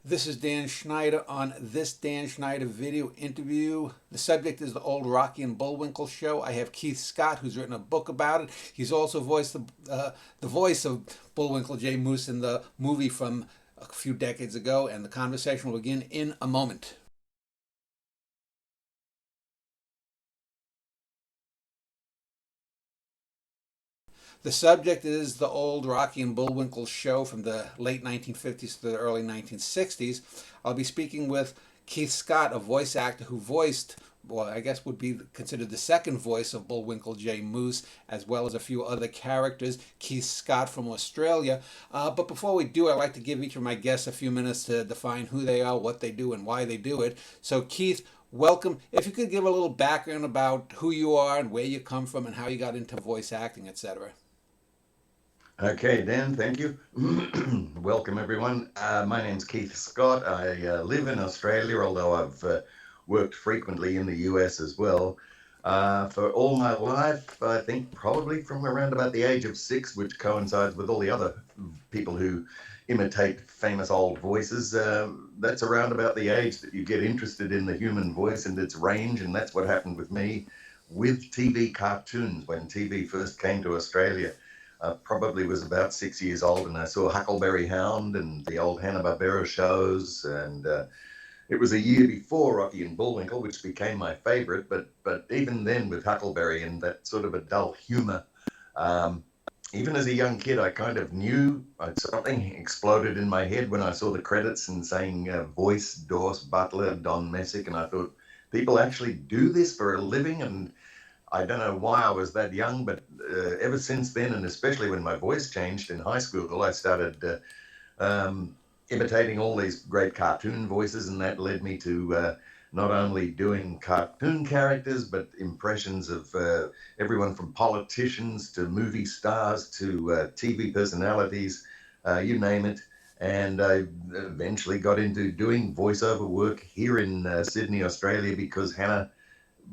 This is Dan Schneider on this Dan Schneider video interview. The subject is the old Rocky and Bullwinkle show. I have Keith Scott, who's written a book about it. He's also voiced the voice of Bullwinkle J. Moose in the movie from a few decades ago, and the conversation will begin in a moment. The subject is the old Rocky and Bullwinkle show from the late 1950s to the early 1960s. I'll be speaking with Keith Scott, a voice actor who voiced, well, I guess would be considered the second voice of Bullwinkle J. Moose, as well as a few other characters. Keith Scott from Australia. But before we do, I'd like to give each of my guests a few minutes to define who they are, what they do, and why they do it. So, Keith, welcome. If you could give a little background about who you are and where you come from and how you got into voice acting, etc. Okay, Dan, thank you. Welcome, everyone. My name's Keith Scott. I live in Australia, although I've worked frequently in the US as well. For all my life, I think probably from around about the age of 6, which coincides with all the other people who imitate famous old voices. That's around about the age that you get interested in the human voice and its range, and that's what happened with me with TV cartoons when TV first came to Australia. I probably was about 6 years old, and I saw Huckleberry Hound and the old Hanna-Barbera shows, and it was a year before Rocky and Bullwinkle, which became my favorite, but even then with Huckleberry and that sort of adult humor, even as a young kid, I kind of knew something exploded in my head when I saw the credits and saying voice Doris Butler, Don Messick, and I thought, people actually do this for a living? And I don't know why I was that young, but ever since then, and especially when my voice changed in high school, I started imitating all these great cartoon voices, and that led me to not only doing cartoon characters, but impressions of everyone from politicians to movie stars to TV personalities, you name it. And I eventually got into doing voiceover work here in Sydney, Australia, because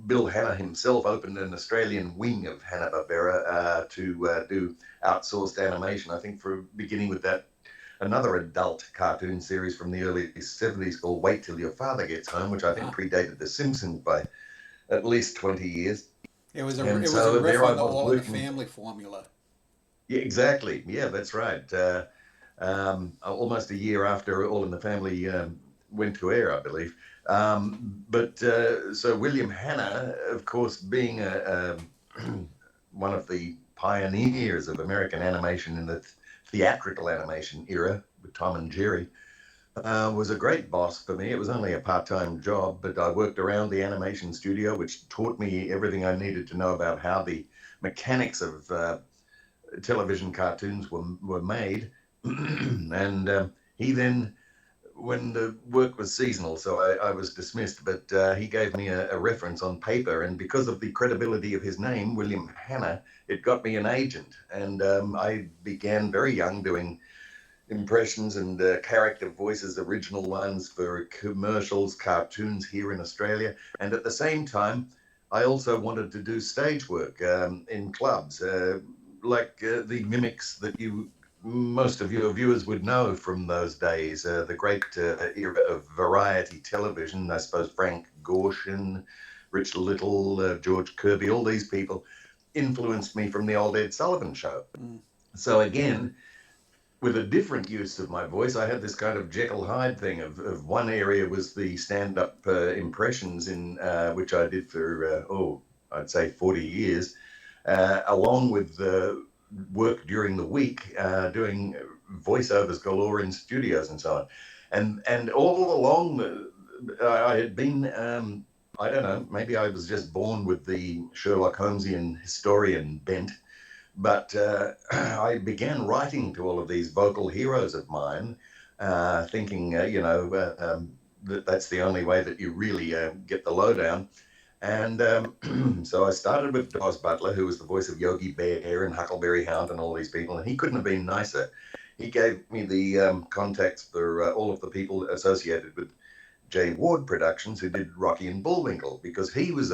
Bill Hanna himself opened an Australian wing of Hanna-Barbera to do outsourced animation, I think, for beginning with that another adult cartoon series from the early 70s called Wait Till Your Father Gets Home, which I think predated The Simpsons by at least 20 years. It was a riff on the All in the Family formula. Yeah, exactly. Yeah, that's right. Almost a year after All in the Family went to air, I believe. So William Hanna, of course, being one of the pioneers of American animation in the theatrical animation era with Tom and Jerry, was a great boss for me. It was only a part-time job, but I worked around the animation studio, which taught me everything I needed to know about how the mechanics of television cartoons were made. And he then, when the work was seasonal, so I was dismissed, but he gave me a reference on paper, and because of the credibility of his name, William Hanna, it got me an agent, and I began very young doing impressions and character voices, original ones for commercials, cartoons here in Australia, and at the same time, I also wanted to do stage work in clubs, like the mimics that most of your viewers would know from those days, the great era of variety television. I suppose Frank Gorshin, Rich Little, George Kirby, all these people influenced me from the old Ed Sullivan show. So again, with a different use of my voice, I had this kind of Jekyll Hyde thing of one area was the stand-up impressions in which I did for, I'd say 40 years, along with the work during the week, doing voiceovers galore in studios and so on. And all along, I had been, I don't know, maybe I was just born with the Sherlock Holmesian historian bent, but I began writing to all of these vocal heroes of mine, thinking, that's the only way that you really get the lowdown. And so I started with Doris Butler, who was the voice of Yogi Bear and Huckleberry Hound and all these people, and he couldn't have been nicer. He gave me the contacts for all of the people associated with J. Ward Productions, who did Rocky and Bullwinkle, because he was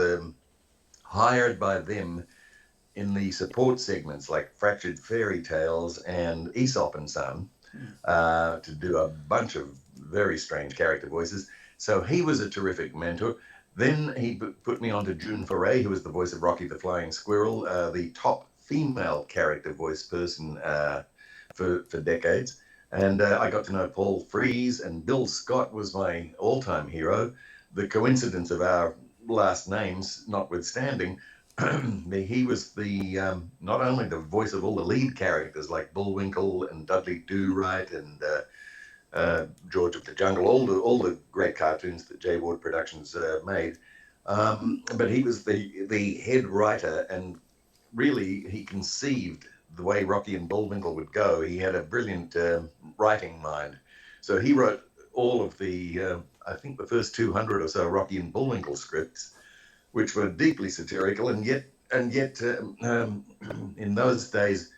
hired by them in the support segments like Fractured Fairy Tales and Aesop and Son to do a bunch of very strange character voices. So he was a terrific mentor. Then he put me on to June Foray, who was the voice of Rocky the Flying Squirrel, the top female character voice person for decades. And I got to know Paul Frees, and Bill Scott was my all-time hero. The coincidence of our last names notwithstanding, he was the not only the voice of all the lead characters like Bullwinkle and Dudley Do-Right and George of the Jungle, all the great cartoons that J. Ward Productions made. But he was the head writer, and really he conceived the way Rocky and Bullwinkle would go. He had a brilliant writing mind. So he wrote all of the, I think the first 200 or so Rocky and Bullwinkle scripts, which were deeply satirical and yet in those days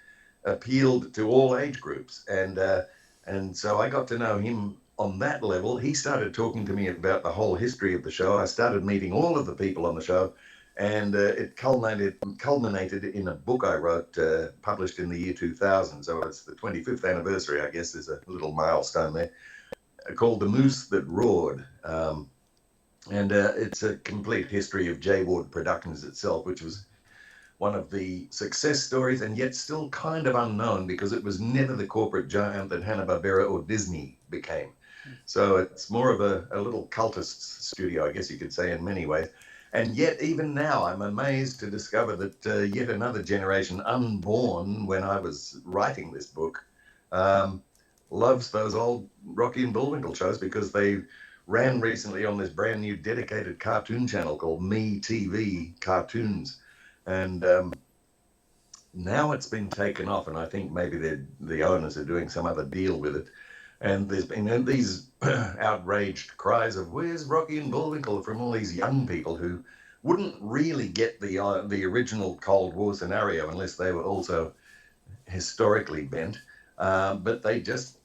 appealed to all age groups. And so I got to know him on that level. He started talking to me about the whole history of the show. I started meeting all of the people on the show, and it culminated in a book I wrote, published in the year 2000. So it's the 25th anniversary, I guess. There's a little milestone there, called The Moose That Roared. And it's a complete history of J. Ward Productions itself, which was one of the success stories, and yet still kind of unknown because it was never the corporate giant that Hanna-Barbera or Disney became. So it's more of a little cultist studio, I guess you could say, in many ways. And yet, even now, I'm amazed to discover that yet another generation unborn when I was writing this book loves those old Rocky and Bullwinkle shows, because they ran recently on this brand new dedicated cartoon channel called Me TV Cartoons. And now it's been taken off, and I think maybe the owners are doing some other deal with it. And there's been these outraged cries of "Where's Rocky and Bullwinkle?" from all these young people who wouldn't really get the original Cold War scenario unless they were also historically bent. But they just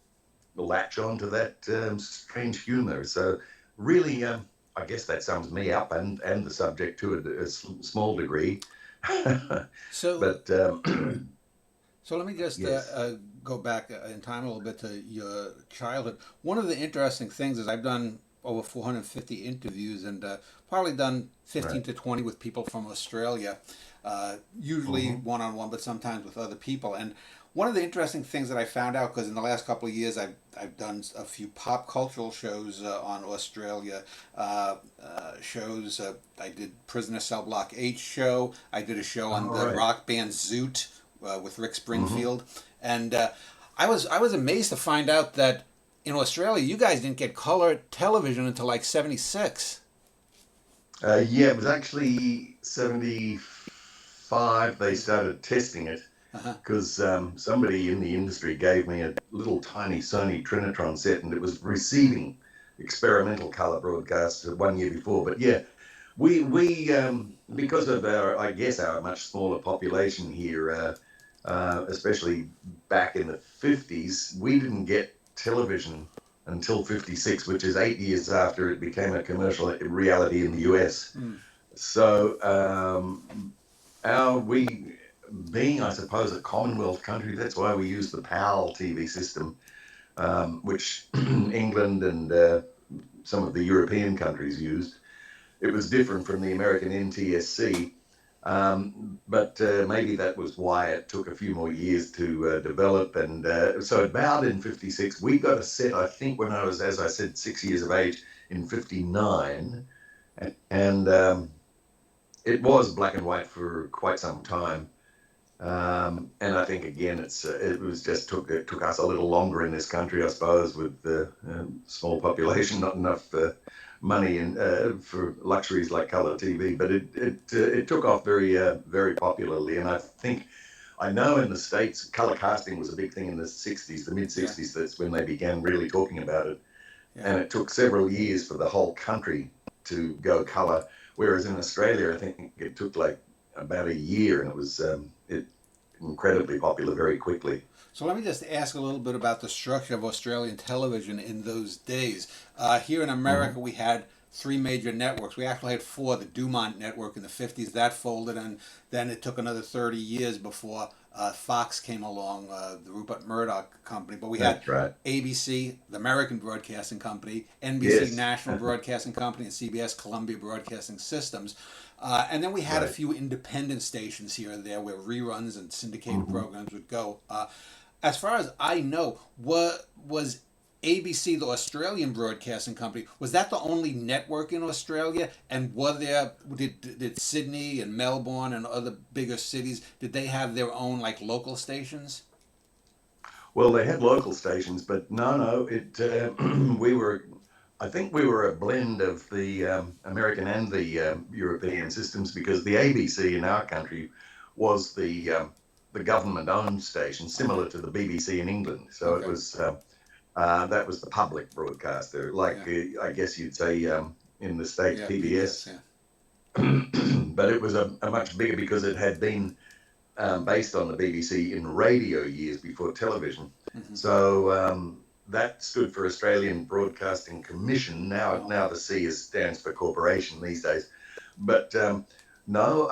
latch on to that strange humor. So really, I guess that sums me up and the subject to a small degree. So, But so let me just yes. go back in time a little bit to your childhood. One of the interesting things is I've done over 450 interviews and probably done 15 Right. to 20 with people from Australia, usually one-on-one, but sometimes with other people. And one of the interesting things that I found out, because in the last couple of years I've done a few pop cultural shows on Australia, shows. I did Prisoner Cell Block 8 show. I did a show on the Right. rock band Zoot with Rick Mm-hmm. Springfield, and I was amazed to find out that in Australia you guys didn't get color television until like '76. Yeah, it was actually 75 they started testing it, Uh-huh. because somebody in the industry gave me a little tiny Sony Trinitron set, and it was receiving experimental color broadcasts 1 year before. But yeah, we because of I guess our much smaller population here, especially back in the 50s, we didn't get television until 56, which is 8 years after it became a commercial reality in the US. Mm. So we, being, I suppose, a Commonwealth country, that's why we use the PAL TV system, which England and some of the European countries used. It was different from the American NTSC, but maybe that was why it took a few more years to develop. And so about in 56, we got a set, I think, when I was, as I said, 6 years of age in 59. And it was black and white for quite some time. And I think, again, it was just it took us a little longer in this country, I suppose, with the small population, not enough money for luxuries like color TV. But it took off very popularly. And I know in the States, color casting was a big thing in the 60s, the mid 60s. Yeah. That's when they began really talking about it. Yeah. And it took several years for the whole country to go color. Whereas in Australia, I think it took like about a year, and it was incredibly popular very quickly. So let me just ask a little bit about the structure of Australian television in those days. Here in America, we had three major networks. We actually had four. The Dumont network in the 50s, that folded, and then it took another 30 years before Fox came along, the Rupert Murdoch company. But we had That's right. ABC, the American Broadcasting Company, NBC, Yes. National Broadcasting Company, and CBS, Columbia Broadcasting Systems. And then we had a Right. few independent stations here and there where reruns and syndicated Hmm. programs would go. As far as I know, what was ABC, the Australian Broadcasting Company, was that the only network in Australia? And did Sydney and Melbourne and other bigger cities, did they have their own like local stations? Well, they had local stations, but no. It we were, I think we were a blend of the American and the European systems because the ABC in our country was the government-owned station, Okay. similar to the BBC in England. So it Okay. was that was the public broadcaster, like Yeah. I guess you'd say in the States Yeah. PBS. PBS. Yeah. But it was a much bigger because it had been based on the BBC in radio years before television. Hmm. So that stood for Australian Broadcasting Commission. Oh. Now the stands for corporation these days. But no,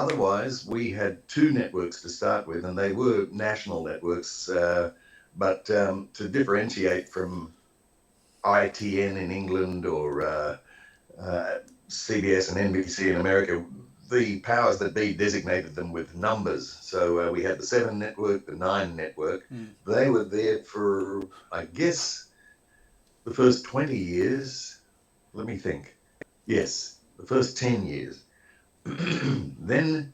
otherwise we had two networks to start with, and they were national networks. But to differentiate from ITN in England or CBS and NBC in America, the powers that be designated them with numbers. So we had the 7 network, the 9 network. Mm. They were there for, I guess, the first 20 years. Let me think. Yes, the first 10 years. Then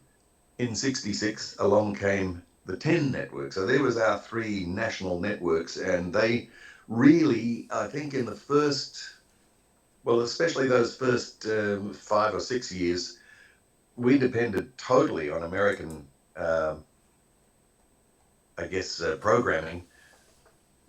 in 66, along came the 10 network. So there was our 3 national networks, and they really, I think in the first, well, especially those first 5 or 6 years, we depended totally on American, I guess, programming.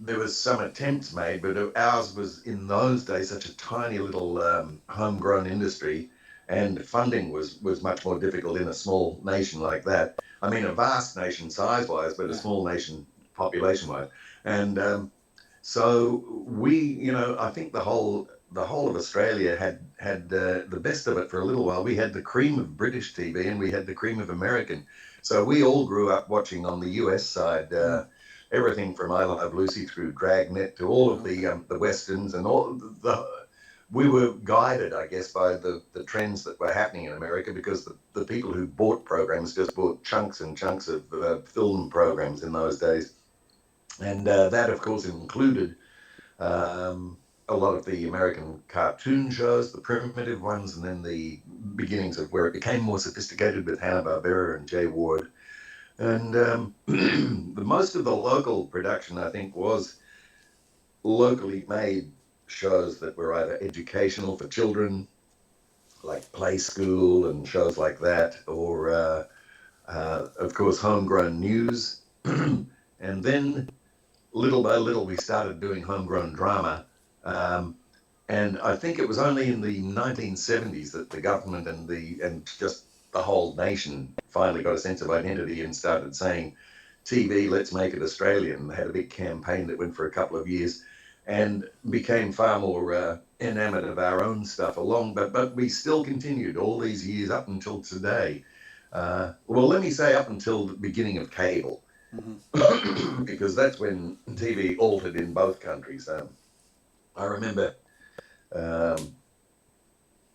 There was some attempts made, but ours was in those days such a tiny little homegrown industry, and funding was much more difficult in a small nation like that. I mean, a vast nation size-wise, but a Yeah. small nation population-wise. And so we, I think the whole of Australia had the best of it for a little while. We had the cream of British TV and we had the cream of American. So we all grew up watching on the US side Mm. everything from I Love Lucy through Dragnet to all of Okay. the westerns and all we were guided, I guess, by the trends that were happening in America because the people who bought programs just bought chunks and chunks of film programs in those days. And that, of course, included a lot of the American cartoon shows, the primitive ones, and then the beginnings of where it became more sophisticated with Hanna-Barbera and Jay Ward. And the most of the local production, I think, was locally made shows that were either educational for children, like Play School and shows like that, or, of course, homegrown news. And then, little by little, we started doing homegrown drama. Um, and I think it was only in the 1970s that the government and just the whole nation finally got a sense of identity and started saying, TV, let's make it Australian. They had a big campaign that went for a couple of years and became far more enamored of our own stuff along. But we still continued all these years up until today. Well, let me say up until the beginning of cable, Mm-hmm. because that's when TV altered in both countries. I remember um,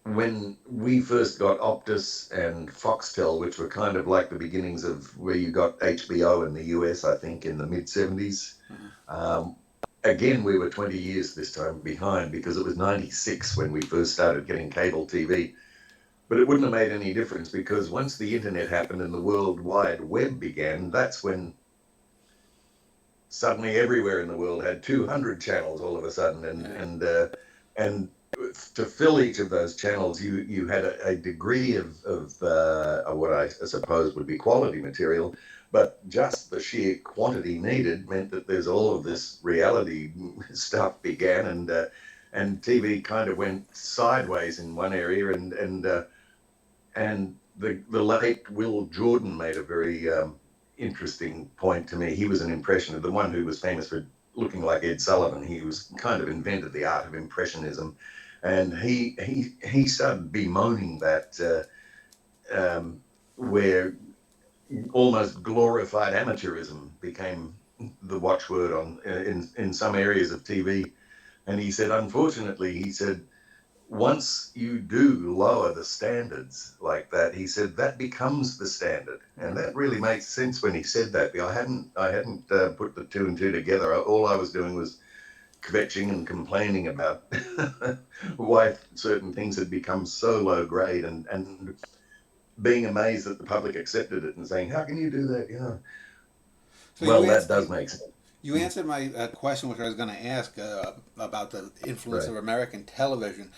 when we first got Optus and Foxtel, which were kind of like the beginnings of where you got HBO in the US, I think, in the mid 70s. Mm-hmm. Again, we were 20 years this time behind because it was 96 when we first started getting cable TV. But it wouldn't have made any difference because once the internet happened and the World Wide Web began, that's when suddenly everywhere in the world had 200 channels all of a sudden, Yeah. and to fill each of those channels, you had a degree of what I suppose would be quality material, but just the sheer quantity needed meant that there's all of this reality stuff began, and TV kind of went sideways in one area, and the late Will Jordan made a very interesting point to me. He was an impressionist, the one who was famous for looking like Ed Sullivan. He was kind of invented the art of impressionism, and he started bemoaning that where almost glorified amateurism became the watchword on in some areas of TV. And he said, unfortunately, he said, once you do lower the standards like that, he said that becomes the standard, and that really makes sense when he said that. I hadn't put the two and two together. All I was doing was kvetching and complaining about why certain things had become so low grade, and being amazed that the public accepted it and saying, "How can you do that?" So Well, that does make sense. you answered my question, which I was going to ask about the influence Right. of American television,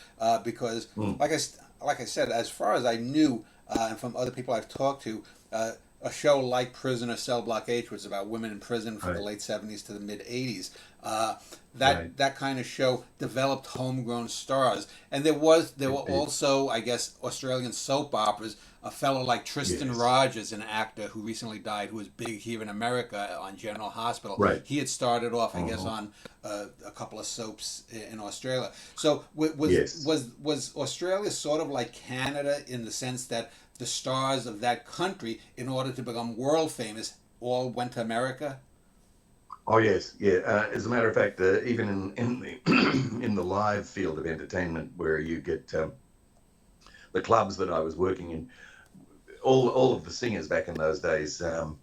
because, Mm. like I said, as far as I knew, and from other people I've talked to, a show like Prisoner Cell Block H, which was about women in prison from the Right. late '70s to the mid '80s, Right. that kind of show developed homegrown stars, and there were It did. also, I guess, Australian soap operas. A fellow like Tristan Yes. Rogers, an actor who recently died, who was big here in America on General Hospital. Right. He had started off, I guess, Uh-huh. on a couple of soaps in Australia. So Yes. was Australia sort of like Canada in the sense that the stars of that country, in order to become world famous, all went to America? Oh yes, yeah. As a matter of fact, even in the in the live field of entertainment, where you get the clubs that I was working in, all of the singers back in those days, um,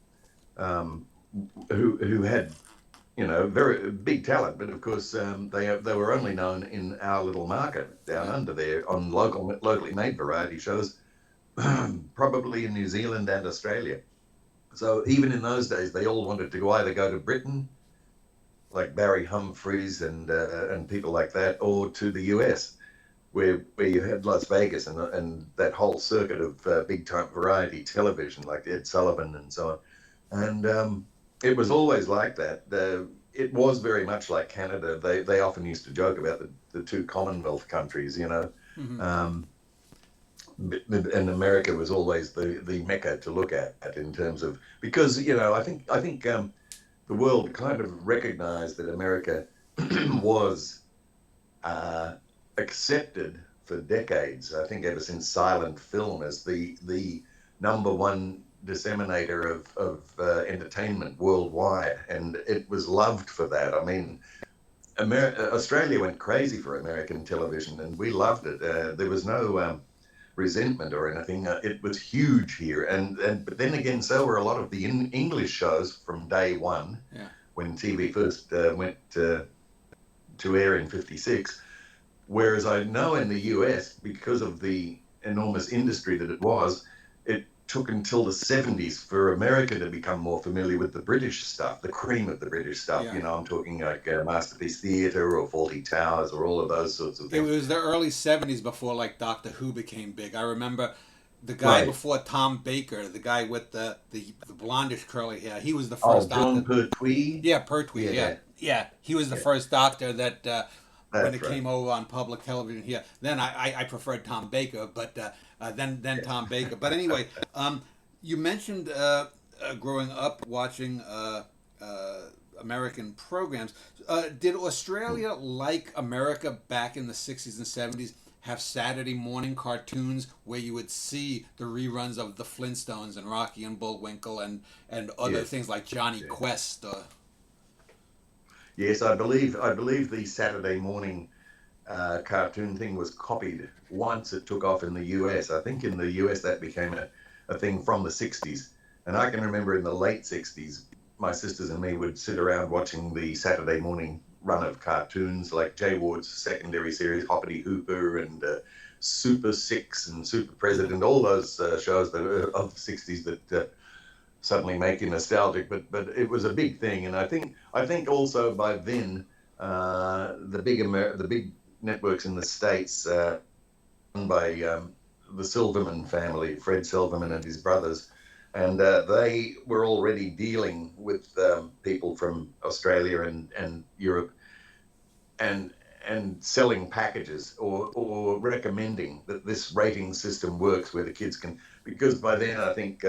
who had very big talent, but of course they were only known in our little market down Yeah. under there on locally made variety shows, probably in New Zealand and Australia. So even in those days, they all wanted to either go to Britain, like Barry Humphries and people like that, or to the US, where you had Las Vegas and that whole circuit of big time variety television, like Ed Sullivan and so on. And it was always like that. It was very much like Canada. They often used to joke about the two Commonwealth countries, Mm-hmm. um, and America was always the mecca to look at in terms of, because I think the world kind of recognized that America was uh, accepted for decades. I think ever since silent film as the number one disseminator of entertainment worldwide, and it was loved for that. I mean, Australia went crazy for American television, and we loved it. There was no resentment or anything. It was huge here, and but then again, so were a lot of the English shows from day one Yeah. when TV first went to air in '56. Whereas I know in the US, because of the enormous industry that it was, it took until the '70s for America to become more familiar with the British stuff, the cream of the British stuff. Yeah. I'm talking like Masterpiece Theatre or Fawlty Towers or all of those sorts of It things. was the early '70s before like Doctor Who became big. I remember the guy Right. before Tom Baker, the guy with the blondish curly hair. He was the Oh, first John Doctor. Pertwee. Yeah, Pertwee. Yeah, Yeah, yeah. He was the yeah, first Doctor that when that's it right. came over on public television here. Then I preferred Tom Baker, but then Tom Baker. But anyway, you mentioned growing up watching American programs. Did Australia, like America back in the '60s and '70s, have Saturday morning cartoons where you would see the reruns of the Flintstones and Rocky and Bullwinkle and other Yes, things like Johnny yeah. Quest? Yes, I believe the Saturday morning cartoon thing was copied once it took off in the US. I think in the US that became a thing from the '60s. And I can remember in the late '60s, my sisters and me would sit around watching the Saturday morning run of cartoons like Jay Ward's secondary series, Hoppity Hooper, and Super Six and Super President, all those shows that of the '60s that suddenly make you nostalgic. But it was a big thing, and I think also by then the big networks in the states run by the Silverman family, Fred Silverman and his brothers, and they were already dealing with people from Australia and Europe, and selling packages or recommending that this rating system works where the kids can, because by then I think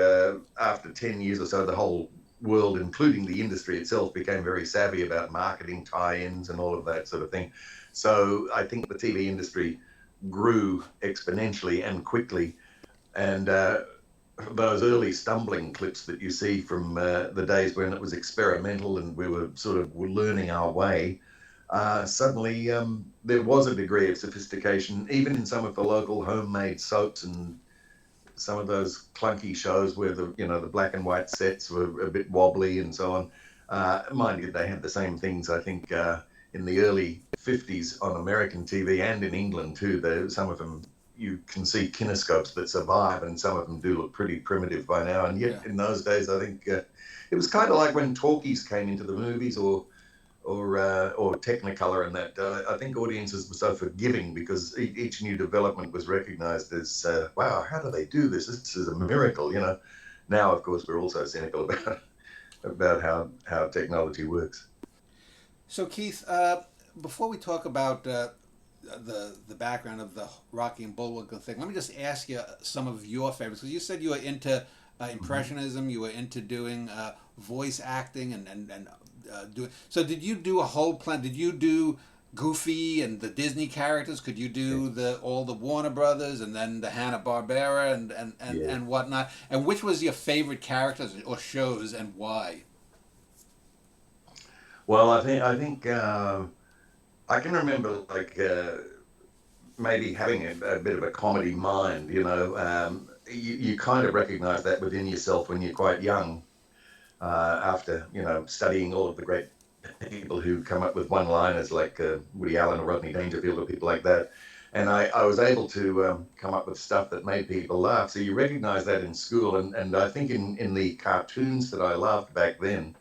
after 10 years or so the whole world, including the industry itself, became very savvy about marketing tie-ins and all of that sort of thing. So I think the TV industry grew exponentially and quickly. And those early stumbling clips that you see from the days when it was experimental and we were learning our way, suddenly there was a degree of sophistication, even in some of the local homemade soaps and some of those clunky shows where the black and white sets were a bit wobbly and so on. Mind you, they had the same things, I think, in the early 50s on American TV and in England too. Some of them, you can see kinescopes that survive, and some of them do look pretty primitive by now. And yet, in those days, I think it was kind of like when talkies came into the movies, or Technicolor, and that. I think audiences were so forgiving because each new development was recognized as, wow, how do they do this? This is a miracle, Now, of course, we're also cynical about how technology works. So, Keith, before we talk about the background of the Rocky and Bullwinkle thing, let me just ask you some of your favorites. Because you said you were into impressionism, you were into doing voice acting and doing. So, did you do a whole plan? Did you do Goofy and the Disney characters? Could you do all the Warner Brothers and then the Hanna-Barbera and whatnot? And which was your favorite characters or shows, and why? Well, I think I can remember maybe having a bit of a comedy mind. You kind of recognize that within yourself when you're quite young. After studying all of the great people who come up with one-liners like Woody Allen or Rodney Dangerfield or people like that, and I was able to come up with stuff that made people laugh. So you recognize that in school, and I think in the cartoons that I loved back then,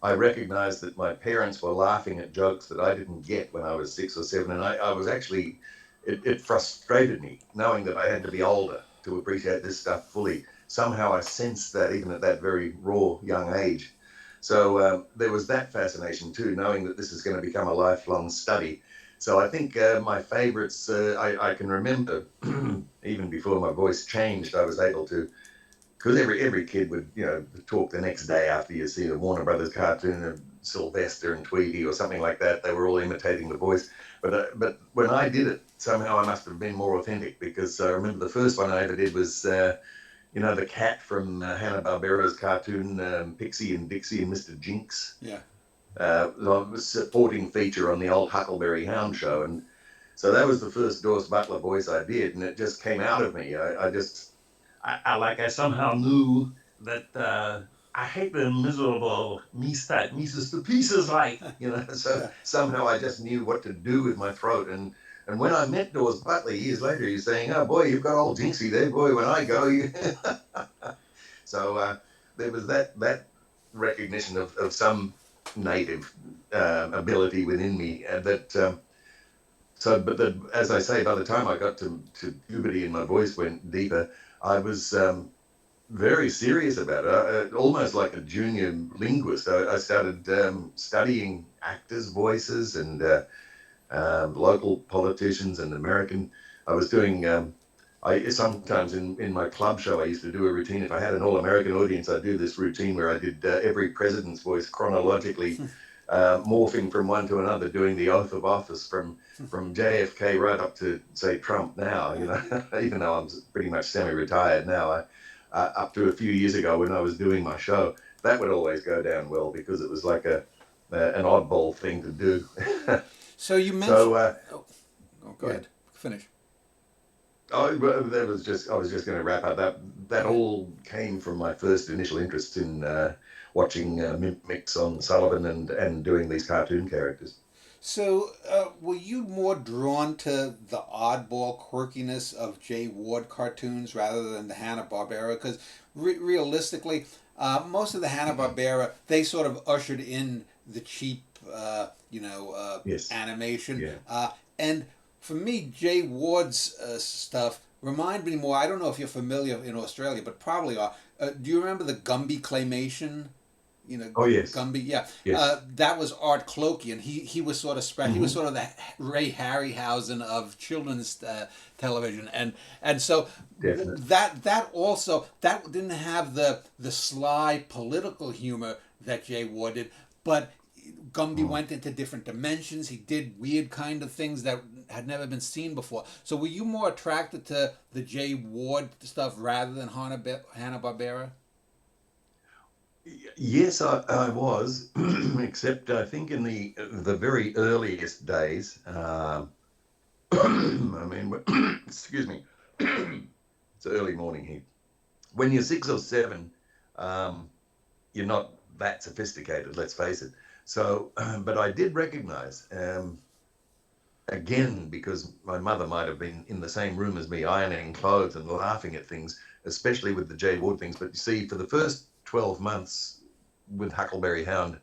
I recognized that my parents were laughing at jokes that I didn't get when I was 6 or 7, and I was actually, it frustrated me knowing that I had to be older to appreciate this stuff fully. Somehow I sensed that even at that very raw young age. So there was that fascination too, knowing that this is going to become a lifelong study. So I think my favorites, I can remember even before my voice changed, I was able to, because every kid would talk the next day after you see a Warner Brothers cartoon of Sylvester and Tweety or something like that. They were all imitating the voice. But when I did it, somehow I must have been more authentic, because I remember the first one I ever did was the cat from Hanna-Barbera's cartoon, Pixie and Dixie and Mr. Jinx. Yeah. It was a supporting feature on the old Huckleberry Hound show. And so that was the first Doris Butler voice I did, and it just came out of me. I somehow knew that I hate the miserable meat that Mises to pieces so somehow I just knew what to do with my throat. And when I met Doris Butler years later, he's saying, "Oh boy, you've got old Jinxie there, boy. When I go, you." So there was that recognition of some native ability within me, and that. As I say, by the time I got to puberty and my voice went deeper, I was very serious about it, almost like a junior linguist. I started studying actors' voices and local politicians and American. I was doing, I sometimes in my club show, I used to do a routine. If I had an all-American audience, I'd do this routine where I did every president's voice chronologically, morphing from one to another, doing the oath of office from JFK right up to, say, Trump now, even though I'm pretty much semi-retired now. Up to a few years ago when I was doing my show, that would always go down well because it was like an oddball thing to do. So you mentioned... go ahead. Finish. I was just going to wrap up. That all came from my first initial interest in watching mimics on Sullivan and doing these cartoon characters. So, were you more drawn to the oddball quirkiness of Jay Ward cartoons rather than the Hanna-Barbera? Because realistically, most of the Hanna-Barbera, they sort of ushered in the cheap, Yes. animation. Yeah. And for me, Jay Ward's stuff reminded me more, I don't know if you're familiar in Australia, but probably are. Do you remember the Gumby claymation? you know, Oh yes, Gumby. Yeah, yes, that was Art Cloakey, and he was sort of he was sort of the Ray Harryhausen of children's television, and so definitely. that also that didn't have the sly political humor that Jay Ward did, but Gumby Mm. went into different dimensions. He did weird kind of things that had never been seen before. So were you more attracted to the Jay Ward stuff rather than Hanna-Barbera? Yes, I was, except I think in the very earliest days. I mean, excuse me, it's early morning here. When you're 6 or 7, um, you're not that sophisticated. Let's face it. So, but I did recognize. Again, because my mother might have been in the same room as me, ironing clothes and laughing at things, especially with the Jay Ward things. But you see, for the first 12 months with Huckleberry Hound,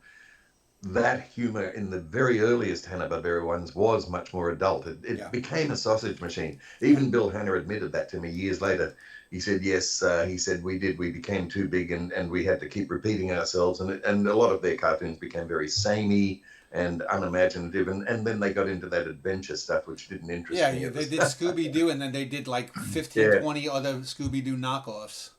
that humor in the very earliest Hanna-Barbera ones was much more adult. It Yeah, became a sausage machine. yeah, Even Bill Hanna admitted that to me years later. He said, yes, he said, we became too big and we had to keep repeating ourselves. And a lot of their cartoons became very samey and unimaginative. And then they got into that adventure stuff, which didn't interest yeah. me. It They was, did Scooby Doo, and then they did like 15, yeah, 20 other Scooby Doo knockoffs.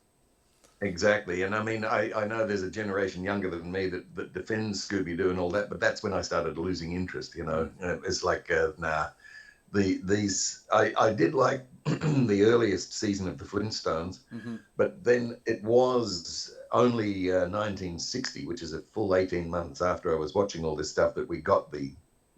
exactly. And I mean, I know there's a generation younger than me that defends Scooby Doo and all that, but that's when I started losing interest, you know. Mm. It's like, nah. I did like the earliest season of the Flintstones, Mm-hmm. but then it was only 1960, which is a full 18 months after I was watching all this stuff, that we got the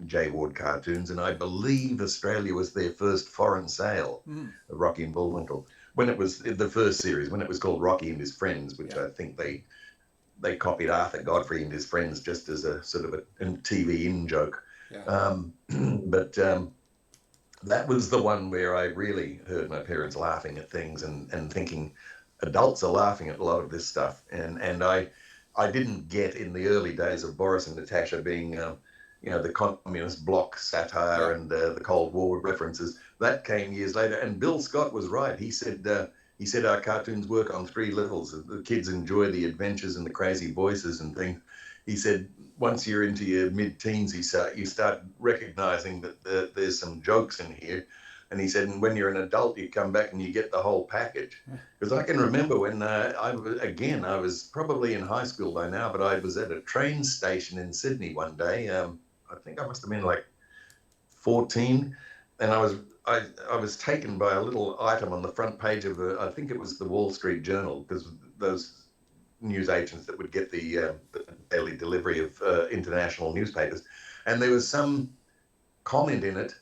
Jay Ward cartoons, and I believe Australia was their first foreign sale Mm. of Rocky and Bullwinkle when it was the first series, when it was called Rocky and His Friends, which Yeah, I think they copied Arthur Godfrey and His Friends just as a sort of a TV in joke. yeah. But that was the one where I really heard my parents laughing at things and thinking adults are laughing at a lot of this stuff. And I didn't get in the early days of Boris and Natasha being, the communist bloc satire Yeah. and the Cold War references. That came years later. And Bill Scott was right. He said our cartoons work on 3 levels. The kids enjoy the adventures and the crazy voices and things. He said once you're into your mid-teens, you start recognizing that there's some jokes in here. And he said, and when you're an adult, you come back and you get the whole package. Because I can remember when I was probably in high school by now, but I was at a train station in Sydney one day. I think I must have been like 14, and I was taken by a little item on the front page of I think it was the Wall Street Journal, because those news agents that would get the daily delivery of international newspapers, and there was some comment in it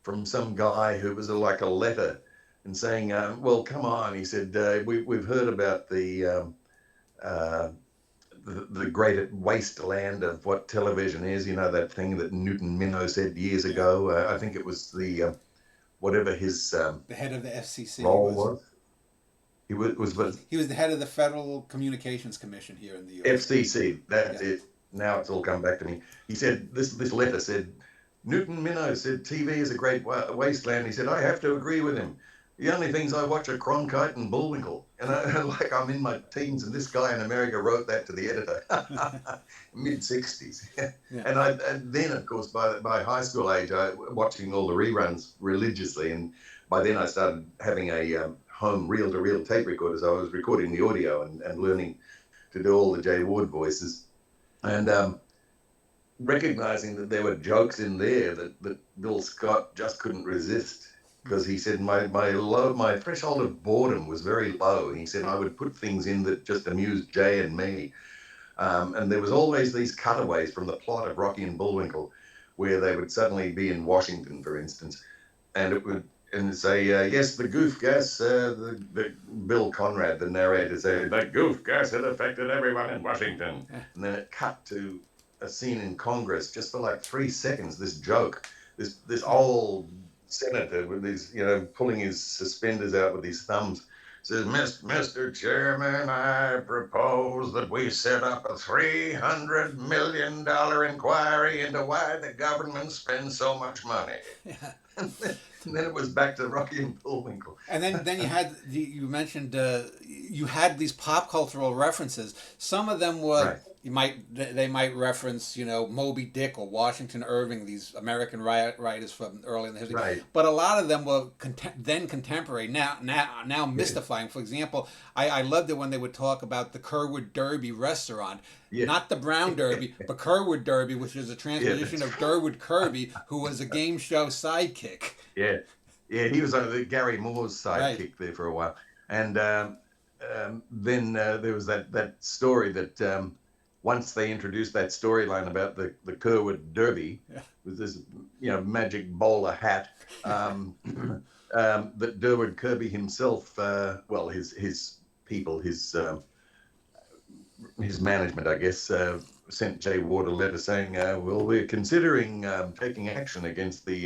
from some guy who was like a letter and saying, "Well, come on," he said, "we've heard about uh, the great wasteland of what television is. You know that thing that Newton Minow said years Yeah. ago. I think it was the whatever his The head of the FCC role was was. He was he was the head of the Federal Communications Commission here in the U.S. FCC. That's Yeah. it. Now it's all come back to me. He said this letter said Newton Minow said TV is a great wasteland. He said I have to agree with him. The only things I watch are Cronkite and Bullwinkle, and like I'm in my teens, and this guy in America wrote that to the editor, mid '60s. Yeah. And then of course by high school age, I watching all the reruns religiously, and by then I started having a home reel-to-reel tape recorder, so I was recording the audio and learning to do all the Jay Ward voices, and recognizing that there were jokes in there that Bill Scott just couldn't resist, because he said my threshold of boredom was very low. He said I would put things in that just amused Jay and me, and there was always these cutaways from the plot of Rocky and Bullwinkle, where they would suddenly be in Washington, for instance, and it would and say, yes, the goof gas, the Bill Conrad, the narrator, said, that goof gas had affected everyone in Washington. And then it cut to a scene in Congress just for like 3 seconds, this joke, this old senator with his, pulling his suspenders out with his thumbs, says, Mr. Chairman, I propose that we set up a $300 million inquiry into why the government spends so much money. Yeah. And then it was back to Rocky and Bullwinkle. And then you mentioned you had these pop cultural references. Some of them were Right. they might reference, Moby Dick or Washington Irving, these American writers from early in the history. Right. But a lot of them were then contemporary, now Yes. mystifying. For example, I loved it when they would talk about the Kerwood Derby restaurant. Yeah. Not the Brown Derby, but Kerwood Derby, which is a Yeah. transposition of Durwood Kirby, who was a game show sidekick. Yeah. Yeah. He was the Gary Moore's Right. sidekick there for a while. And then there was that story that once they introduced that storyline about the Kerwood Derby Yeah. with this, magic bowler hat, that Durwood Kirby himself, well, his people, his management, I guess, sent Jay Ward a letter saying, "Well, we're considering taking action against the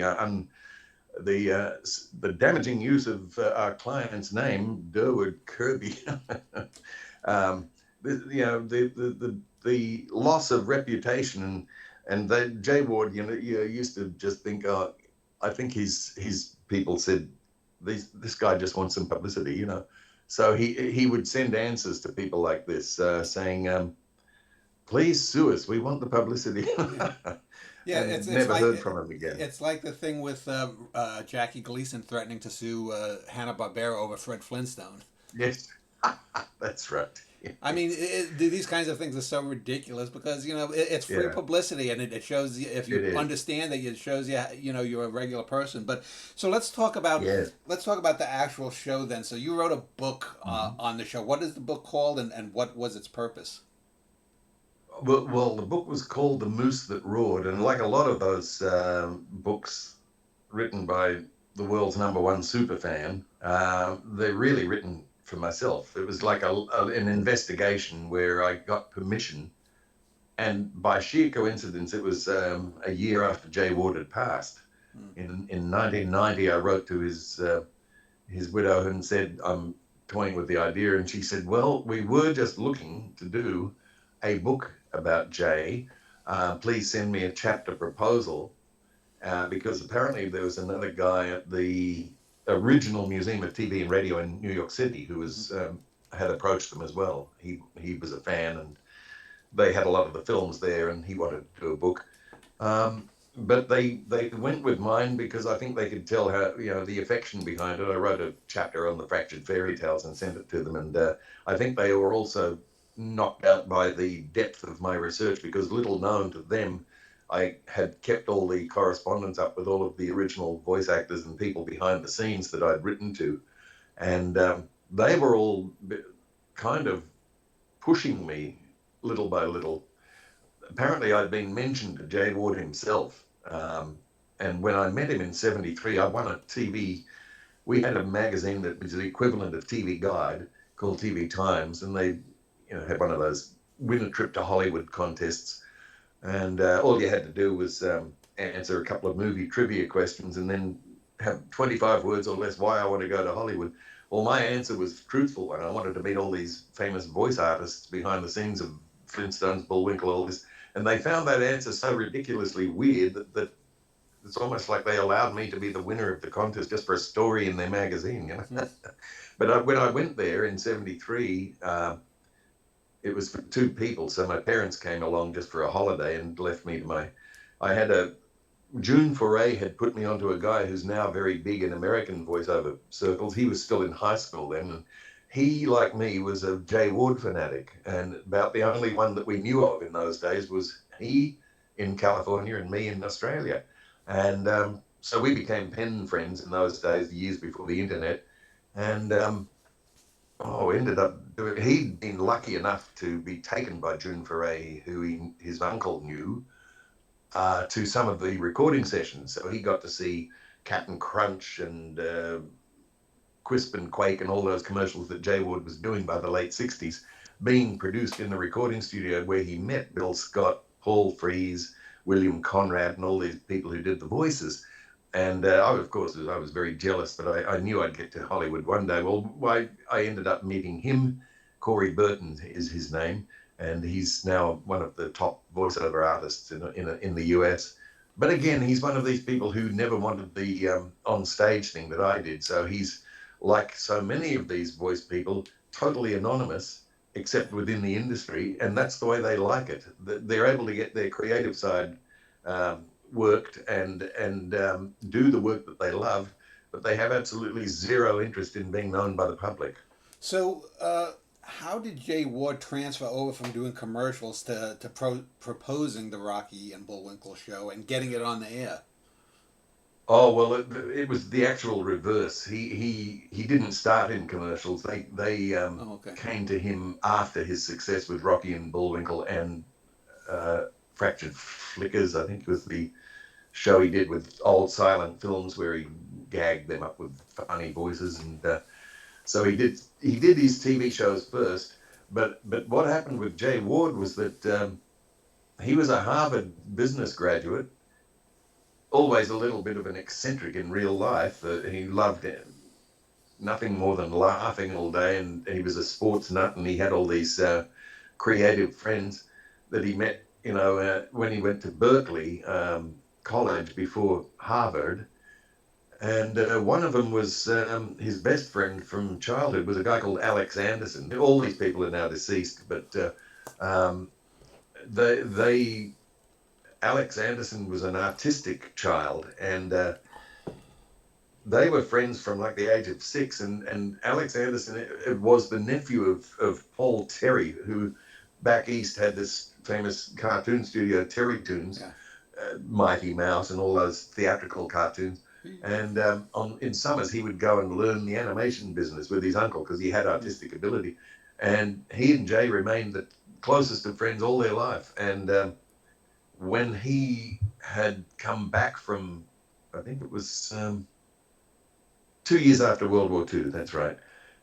damaging use of our client's name, Durwood Kirby." The loss of reputation, and Jay Ward, used to just think, oh, I think his people said, this guy just wants some publicity, So he would send answers to people like this, saying, please sue us. We want the publicity. Yeah, And it's never like heard from him again. it's like the thing with Jackie Gleason threatening to sue Hanna-Barbera over Fred Flintstone. Yes, that's right. I mean, these kinds of things are so ridiculous because it's free Yeah. publicity, and it shows you, if It you is. understand that, it shows you you're a regular person. But so let's talk about Yes. the actual show then. So you wrote a book on the show. What is the book called, and what was its purpose? Well, the book was called The Moose That Roared, and like a lot of those books written by the world's #1 superfan, they're really written for myself. It was like an investigation where I got permission, and by sheer coincidence, it was a year after Jay Ward had passed. In 1990, I wrote to his widow and said, I'm toying with the idea, and she said, well, we were just looking to do a book about Jay. Please send me a chapter proposal, because apparently there was another guy at the original Museum of TV and Radio in New York City who was had approached them as well. He was a fan, and they had a lot of the films there, and he wanted to do a book. But they went with mine because I think they could tell how, the affection behind it. I wrote a chapter on the fractured fairy tales and sent it to them, and I think they were also knocked out by the depth of my research, because little known to them, I had kept all the correspondence up with all of the original voice actors and people behind the scenes that I'd written to, and they were all kind of pushing me little by little. Apparently, I'd been mentioned to Jay Ward himself, and when I met him in '73, I won a TV. We had a magazine that was the equivalent of TV Guide called TV Times, and they, had one of those win a trip to Hollywood contests, and all you had to do was answer a couple of movie trivia questions, and then have 25 words or less why I want to go to Hollywood. Well, my answer was truthful, and I wanted to meet all these famous voice artists behind the scenes of Flintstones, Bullwinkle, all this. And they found that answer so ridiculously weird that it's almost like they allowed me to be the winner of the contest just for a story in their magazine. But when I went there in '73, it was for 2 people. So my parents came along just for a holiday and left me to June Foray had put me onto a guy who's now very big in American voiceover circles. He was still in high school then, and he, like me, was a Jay Ward fanatic, and about the only one that we knew of in those days was he in California and me in Australia. And so we became pen friends in those days, years before the internet. And ended up he'd been lucky enough to be taken by June Foray, who his uncle knew, to some of the recording sessions. So he got to see Captain Crunch and Quisp and Quake and all those commercials that Jay Ward was doing by the late '60s being produced in the recording studio where he met Bill Scott, Paul Frees, William Conrad, and all these people who did the voices. And I was very jealous, but I knew I'd get to Hollywood one day. Well, I ended up meeting him. Corey Burton is his name, and he's now one of the top voiceover artists in the US. But again, he's one of these people who never wanted the on-stage thing that I did. So he's, like so many of these voice people, totally anonymous, except within the industry, and that's the way they like it. They're able to get their creative side worked and do the work that they love, but they have absolutely zero interest in being known by the public. So, how did Jay Ward transfer over from doing commercials to proposing the Rocky and Bullwinkle show and getting it on the air? Oh well, it was the actual reverse. He didn't start in commercials. They Oh, okay. came to him after his success with Rocky and Bullwinkle and Fractured Flickers. I think it was the show he did with old silent films where he gagged them up with funny voices, and so he did his TV shows first. But what happened with Jay Ward was that he was a Harvard business graduate, always a little bit of an eccentric in real life. He loved nothing more than laughing all day, and he was a sports nut, and he had all these creative friends that he met, when he went to Berkeley College before Harvard. And one of them was his best friend from childhood was a guy called Alex Anderson. All these people are now deceased, but um, they Alex Anderson was an artistic child, and they were friends from like the age of 6. And Alex Anderson it was the nephew of Paul Terry, who back east had this famous cartoon studio, Terry Toons, Yeah. Mighty Mouse, and all those theatrical cartoons. And in summers, he would go and learn the animation business with his uncle because he had artistic ability. And he and Jay remained the closest of friends all their life. And when he had come back from, I think it was 2 years after World War II, that's right,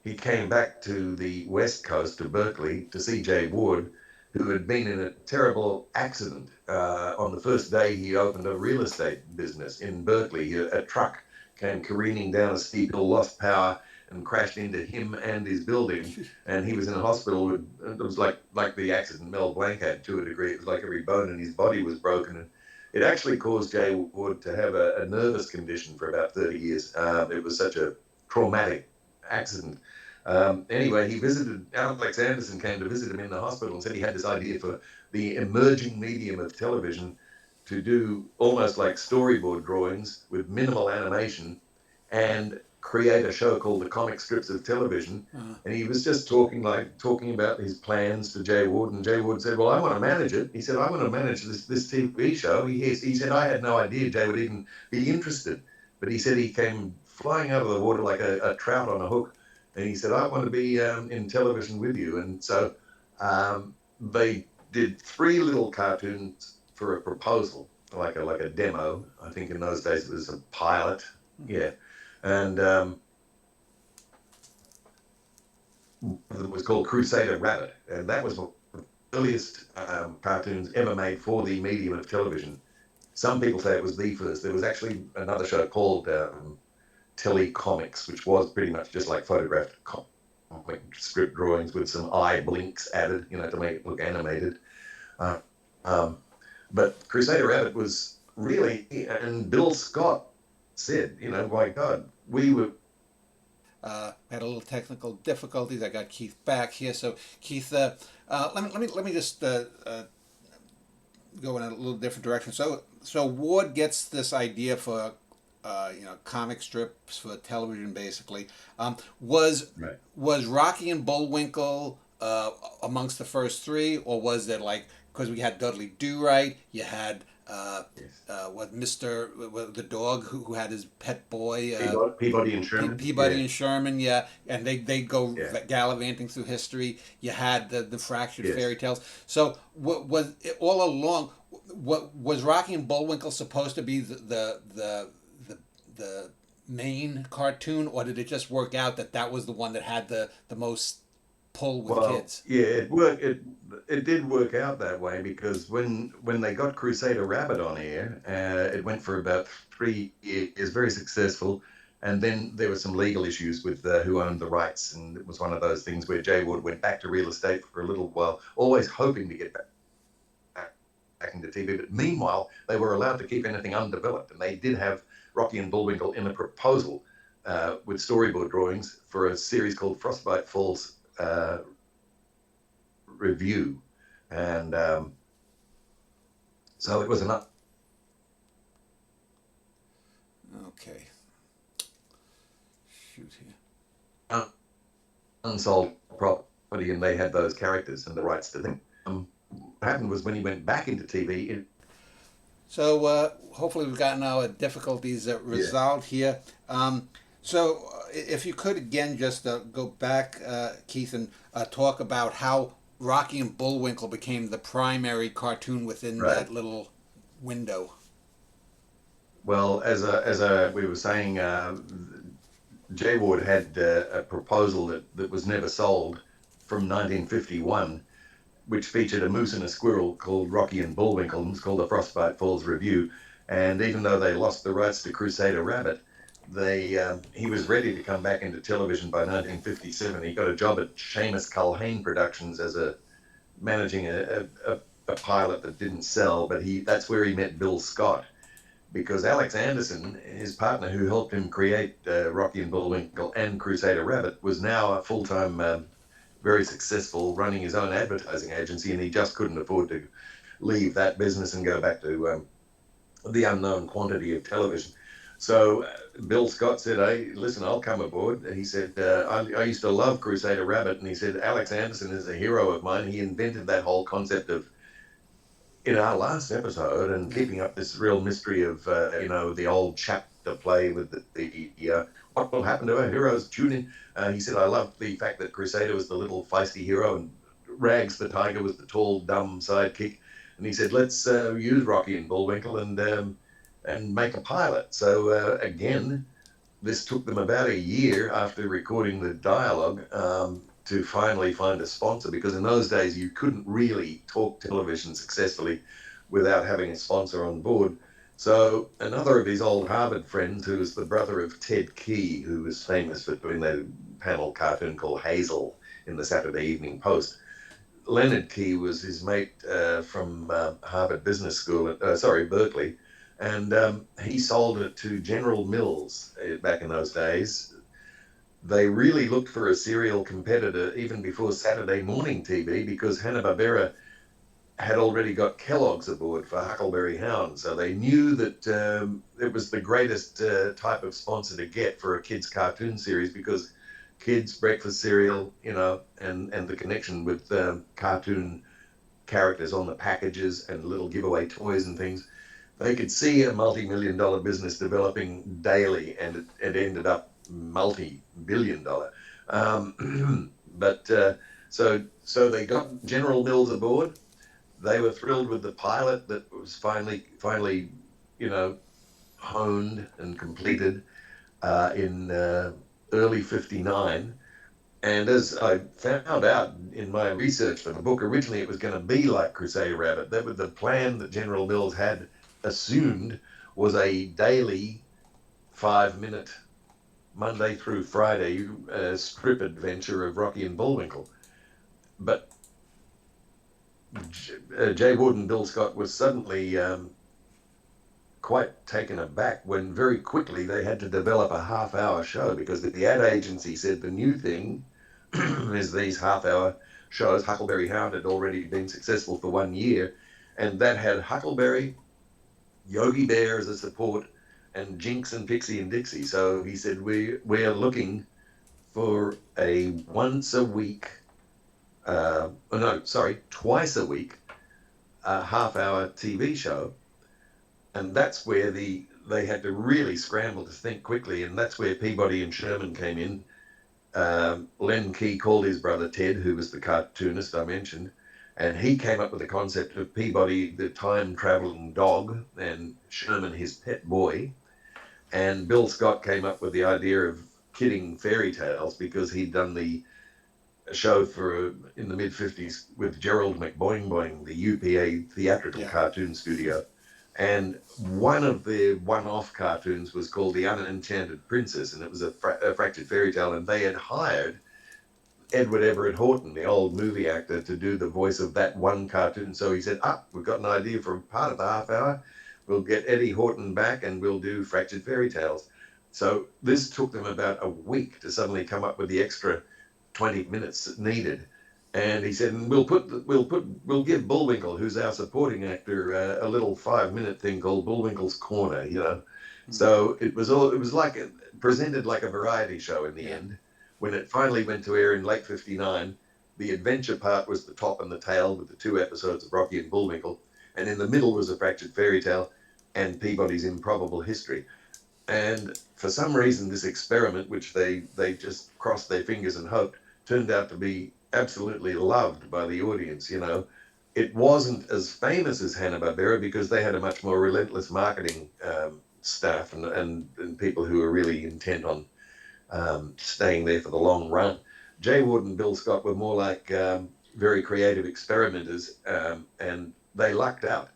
he came back to the West Coast, to Berkeley, to see Jay Ward, who had been in a terrible accident. On the first day, he opened a real estate business in Berkeley. A truck came careening down a steep hill, lost power, and crashed into him and his building. And he was in a hospital. It was like the accident Mel Blanc had, to a degree. It was like every bone in his body was broken. And it actually caused Jay Ward to have a nervous condition for about 30 years. It was such a traumatic accident. Anyway, Alex Anderson came to visit him in the hospital and said he had this idea for the emerging medium of television to do almost like storyboard drawings with minimal animation and create a show called The Comic Strips of Television. And he was just talking about his plans to Jay Ward, and Jay Ward said, well, I want to manage it. He said, I want to manage this TV show. He said, I had no idea Jay would even be interested. But he said he came flying out of the water like a trout on a hook. And he said, I want to be in television with you. And so they did 3 little cartoons for a proposal, like a demo. I think in those days it was a pilot. Yeah. And it was called Crusader Rabbit. And that was one of the earliest cartoons ever made for the medium of television. Some people say it was the first. There was actually another show called Telecomics, which was pretty much just like photographed comic script drawings with some eye blinks added, to make it look animated. But Crusader Rabbit was really, and Bill Scott said, my God, we were. Had a little technical difficulties. I got Keith back here. So Keith, let me just go in a little different direction. So Ward gets this idea for comic strips for television, basically. Was Rocky and Bullwinkle amongst the first 3, or was it like, because we had Dudley Do-Right, you had the dog who had his pet boy, Peabody and Sherman. Peabody and Sherman, yeah, and they go gallivanting through history. You had the fractured fairy tales. So was it all along? Was Rocky and Bullwinkle supposed to be the main cartoon, or did it just work out that was the one that had the most pull with kids? Yeah, it worked. It did work out that way, because when they got Crusader Rabbit on air, it went for about 3 years, very successful. And then there were some legal issues with who owned the rights, and it was one of those things where Jay Ward went back to real estate for a little while, always hoping to get back into TV. But meanwhile, they were allowed to keep anything undeveloped, and they did have Rocky and Bullwinkle in a proposal with storyboard drawings for a series called Frostbite Falls review. And so it was an Okay. Shoot here. unsold property, and they had those characters and the rights to them. What happened was when he went back into TV. So hopefully we've gotten our difficulties resolved here. So if you could again just go back, Keith, and talk about how Rocky and Bullwinkle became the primary cartoon within that little window. Well, as we were saying, J. Ward had a proposal that was never sold from 1951, which featured a moose and a squirrel called Rocky and Bullwinkle. It was called the Frostbite Falls Review. And even though they lost the rights to Crusader Rabbit, he was ready to come back into television by 1957. He got a job at Seamus Culhane Productions as managing a pilot that didn't sell, but that's where he met Bill Scott, because Alex Anderson, his partner who helped him create Rocky and Bullwinkle and Crusader Rabbit, was now a full-time, very successful, running his own advertising agency, and he just couldn't afford to leave that business and go back to the unknown quantity of television. So Bill Scott said, "Hey, listen, I'll come aboard." He said, I used to love Crusader Rabbit. And he said, "Alex Anderson is a hero of mine. He invented that whole concept of, in our last episode, and keeping up this real mystery of, the old chapter play with the what will happen to our heroes, tune in." He said, "I love the fact that Crusader was the little feisty hero and Rags the tiger was the tall, dumb sidekick." And he said, "Let's use Rocky and Bullwinkle and make a pilot." So again, this took them about a year after recording the dialogue to finally find a sponsor, because in those days you couldn't really talk television successfully without having a sponsor on board. So another of his old Harvard friends, who was the brother of Ted Key, who was famous for doing that panel cartoon called Hazel in the Saturday Evening Post, Leonard Key was his mate from Harvard Business School, Berkeley, and he sold it to General Mills back in those days. They really looked for a serial competitor even before Saturday morning TV, because Hanna-Barbera had already got Kellogg's aboard for Huckleberry Hound. So they knew that it was the greatest type of sponsor to get for a kids' cartoon series, because kids' breakfast cereal, and the connection with cartoon characters on the packages and little giveaway toys and things. They could see a multi-million-dollar business developing daily, and it ended up multi-billion-dollar. So they got General Mills aboard. They were thrilled with the pilot that was finally, honed and completed in early '59. And as I found out in my research for the book, originally it was going to be like Crusader Rabbit. That was the plan that General Mills had assumed, was a daily 5-minute Monday through Friday strip adventure of Rocky and Bullwinkle. But Jay Ward and Bill Scott was suddenly quite taken aback when very quickly they had to develop a half-hour show, because the ad agency said the new thing is these half-hour shows. Huckleberry Hound had already been successful for 1 year, and that had Huckleberry, Yogi Bear as a support, and Jinx and Pixie and Dixie. So he said, we're looking for a twice a week half-hour TV show. And that's where they had to really scramble to think quickly, and that's where Peabody and Sherman came in. Len Key called his brother Ted, who was the cartoonist I mentioned, and he came up with the concept of Peabody, the time-traveling dog, and Sherman, his pet boy. And Bill Scott came up with the idea of kidding fairy tales, because he'd done the show in the mid-50s with Gerald McBoing Boing, the UPA theatrical cartoon studio. And one of the one-off cartoons was called The Unenchanted Princess, and it was a fractured fairy tale, and they had hired Edward Everett Horton, the old movie actor, to do the voice of that one cartoon. So he said, we've got an idea for part of the half hour. We'll get Eddie Horton back and we'll do Fractured Fairy Tales. So this took them about a week to suddenly come up with the extra 20 minutes needed. And he said, and we'll give Bullwinkle, who's our supporting actor, a little 5-minute thing called Bullwinkle's Corner, you know. Mm. So it was like presented like a variety show in the Yeah. end. When it finally went to air in late '59, the adventure part was the top and the tail with the 2 episodes of Rocky and Bullwinkle, and in the middle was a fractured fairy tale and Peabody's Improbable History. And for some reason, this experiment, which they just crossed their fingers and hoped, turned out to be absolutely loved by the audience. You know, it wasn't as famous as Hanna-Barbera because they had a much more relentless marketing staff and people who were really intent on staying there for the long run. Jay Ward and Bill Scott were more like very creative experimenters, and they lucked out.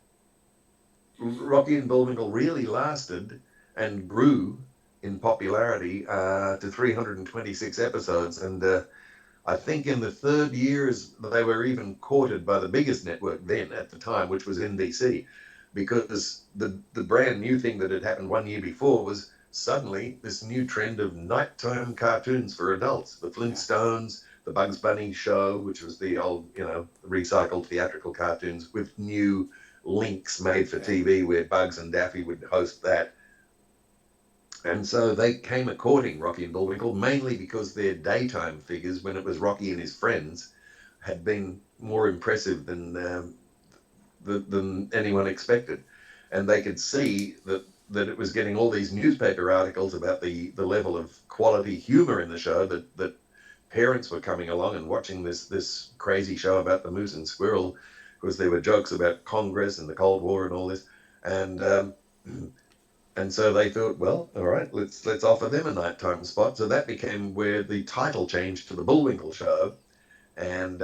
Rocky and Bullwinkle really lasted and grew in popularity to 326 episodes. And I think in the third years, they were even courted by the biggest network then at the time, which was NBC, because the brand new thing that had happened 1 year before was suddenly this new trend of nighttime cartoons for adults. The Flintstones, the Bugs Bunny show, which was the old, you know, recycled theatrical cartoons with new links made for TV where Bugs and Daffy would host that. And so they came a courting Rocky and Bullwinkle, mainly because their daytime figures, when it was Rocky and his friends, had been more impressive than anyone expected. And they could see that it was getting all these newspaper articles about the level of quality humor in the show, that parents were coming along and watching this crazy show about the moose and squirrel, because there were jokes about Congress and the Cold War and all this. And so they thought, well, all right, let's offer them a nighttime spot. So that became where the title changed to the Bullwinkle Show, and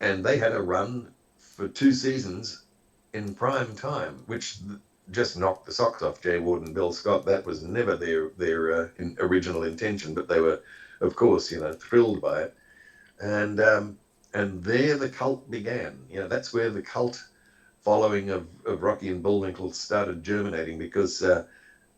they had a run for 2 seasons in prime time, which just knocked the socks off Jay Ward and Bill Scott. That was never their original intention, but they were, of course, you know, thrilled by it, and there the cult began. You know, that's where the cult following of Rocky and Bullwinkle started germinating, because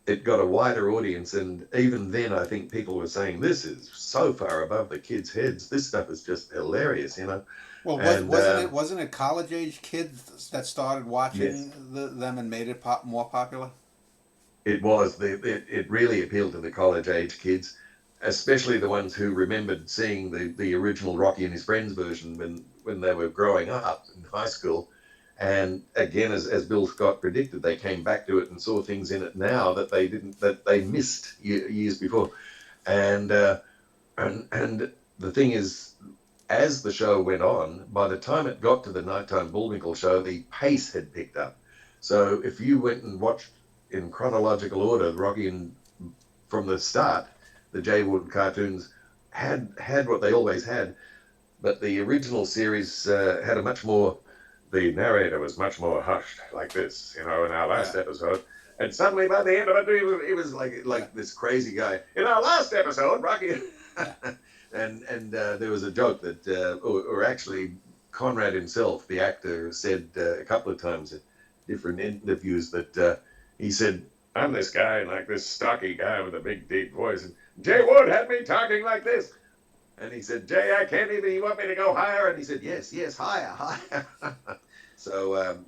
it got a wider audience. And even then, I think people were saying, this is so far above the kids' heads. This stuff is just hilarious, you know. Well, And wasn't it college age kids that started watching yes, them and made it more popular? it was. It really appealed to the college age kids, especially the ones who remembered seeing the original Rocky and his friends version when they were growing up in high school. And again, as Bill Scott predicted, they came back to it and saw things in it now that they missed years before. And and the thing is, as the show went on, by the time it got to the nighttime Bullwinkle show, the pace had picked up. So if you went and watched in chronological order, Rocky and from the start, the Jay Wood cartoons had what they always had, but the original series had a much more. The narrator was much more hushed, like this, you know, in our last episode. And suddenly, by the end of it, he was like this crazy guy. In our last episode, Rocky, and there was a joke that, or actually, Conrad himself, the actor, said a couple of times in different interviews that he said, "I'm this guy, like this stocky guy with a big, deep voice, and Jay Wood had me talking like this." And he said, "Jay, I can't even. You want me to go higher?" And he said, "Yes, yes, higher, higher." So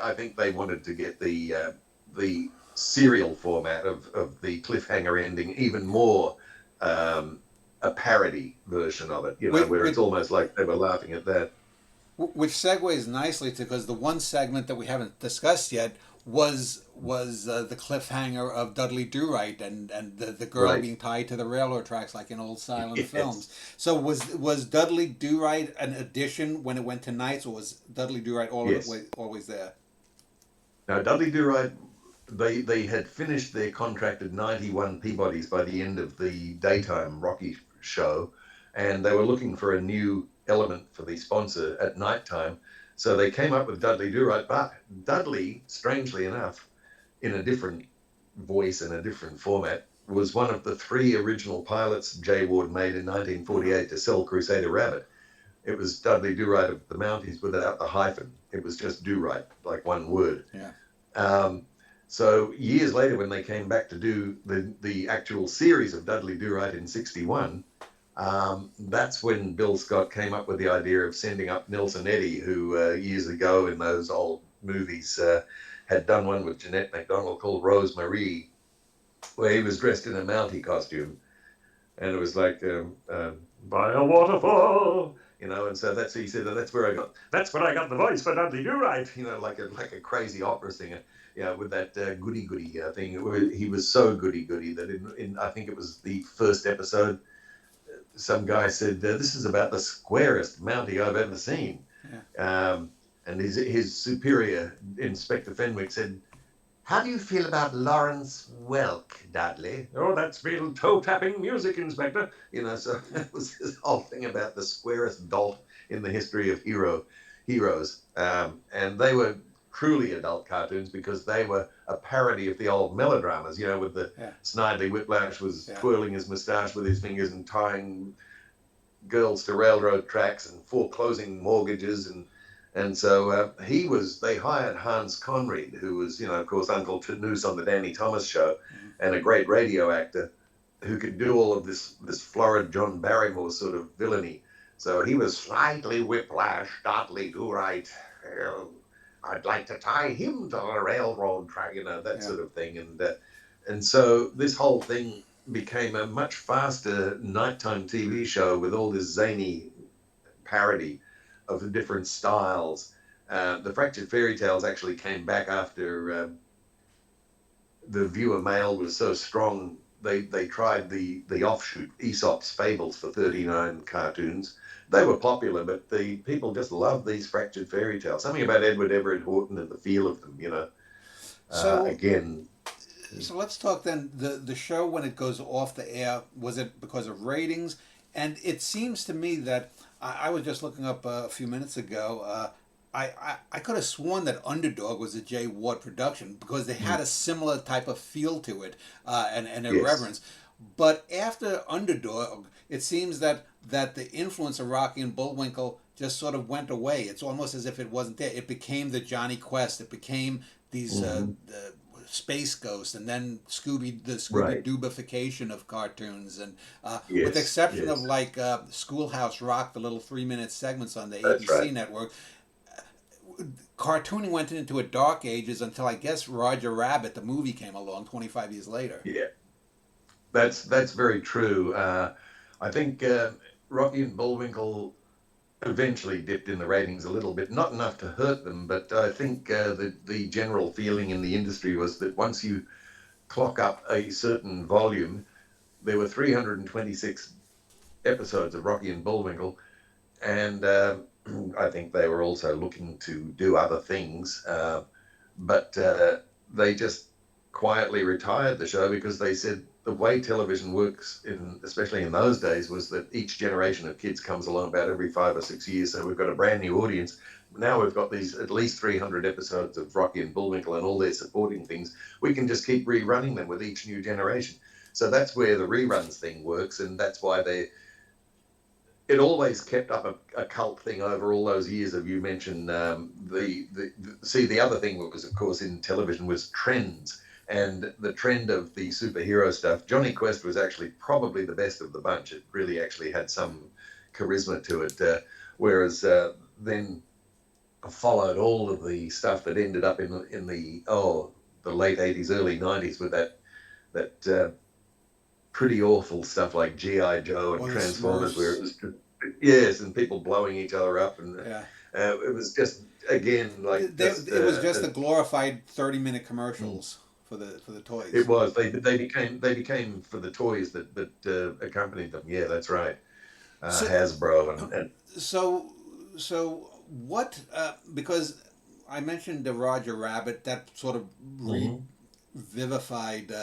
I think they wanted to get the serial format of the cliffhanger ending even more a parody version of it, you know, where it's almost like they were laughing at that. Which segues nicely to, because the one segment that we haven't discussed yet was the cliffhanger of Dudley Do-Right and the girl Right. being tied to the railroad tracks like in old silent Yes. films. So was Dudley Do-Right an addition when it went to nights, or was Dudley Do-Right Yes. always there? Now, Dudley Do-Right, they had finished their contracted 91 Peabodys by the end of the daytime Rocky show, and they were looking for a new element for the sponsor at nighttime. So they came up with Dudley Do-Right, but Dudley, strangely enough, in a different voice and a different format, was one of the 3 original pilots Jay Ward made in 1948 to sell Crusader Rabbit. It was Dudley Do-Right of the Mounties without the hyphen. It was just Do-Right, like one word. Yeah. So years later, when they came back to do the actual series of Dudley Do-Right in '61, That's when Bill Scott came up with the idea of sending up Nelson Eddy, who years ago in those old movies had done one with Jeanette MacDonald called Rose Marie, where he was dressed in a Mountie costume, and it was like by a waterfall, and so he said that's where I got the voice for Dudley Do Right, like a crazy opera singer, with that goody goody thing. He was so goody goody that in I think it was the first episode, some guy said, "This is about the squarest Mountie I've ever seen." Yeah. And his superior, Inspector Fenwick, said, "How do you feel about Lawrence Welk, Dudley?" "Oh, that's real toe-tapping music, Inspector." So it was this whole thing about the squarest dolt in the history of heroes. And they were truly adult cartoons because they were a parody of the old melodramas, with the Snidely Whiplash was twirling his moustache with his fingers and tying girls to railroad tracks and foreclosing mortgages, and so they hired Hans Conried, who was, of course, Uncle Noose on the Danny Thomas Show, and a great radio actor who could do all of this florid John Barrymore sort of villainy. So he was Snidely Whiplash, Dudley Do Right. I'd like to tie him to the railroad track, that sort of thing. And so this whole thing became a much faster nighttime TV show with all this zany parody of the different styles. The Fractured Fairy Tales actually came back after the viewer mail was so strong. They tried the offshoot Aesop's Fables for 39 cartoons. They were popular, but the people just loved these Fractured Fairy Tales. Something about Edward Everett Horton and the feel of them, So again. So let's talk then. The show, when it goes off the air, was it because of ratings? And it seems to me that I was just looking up a few minutes ago. I could have sworn that Underdog was a Jay Ward production because they had a similar type of feel to it and irreverence. Yes. But after Underdog, it seems that the influence of Rocky and Bullwinkle just sort of went away. It's almost as if it wasn't there. It became the Johnny Quest. It became these Space Ghost, and then the Scooby-Doobification of cartoons, and with the exception of like Schoolhouse Rock, the little 3-minute segments on the ABC network, cartooning went into a dark ages until I guess Roger Rabbit, the movie, came along 25 years later. Yeah, that's very true. I think Rocky and Bullwinkle eventually dipped in the ratings a little bit, not enough to hurt them, but I think the general feeling in the industry was that once you clock up a certain volume, there were 326 episodes of Rocky and Bullwinkle, and I think they were also looking to do other things, but they just quietly retired the show because they said the way television works, especially in those days, was that each generation of kids comes along about every 5 or 6 years. So we've got a brand new audience. Now we've got these at least 300 episodes of Rocky and Bullwinkle and all their supporting things. We can just keep rerunning them with each new generation. So that's where the reruns thing works, and that's why it always kept up a cult thing over all those years. Of you mentioned the other thing was, of course, in television was trends. And the trend of the superhero stuff, Johnny Quest was actually probably the best of the bunch. It really actually had some charisma to it. Whereas then followed all of the stuff that ended up in the late 80s, early 90s with that pretty awful stuff like G.I. Joe and Transformers, where it was and people blowing each other up, and it was just again like it was just a glorified 30-minute commercials. For the toys. It was. They became for the toys that accompanied them. Yeah, that's right. Hasbro and so what? Because I mentioned the Roger Rabbit, that sort of revivified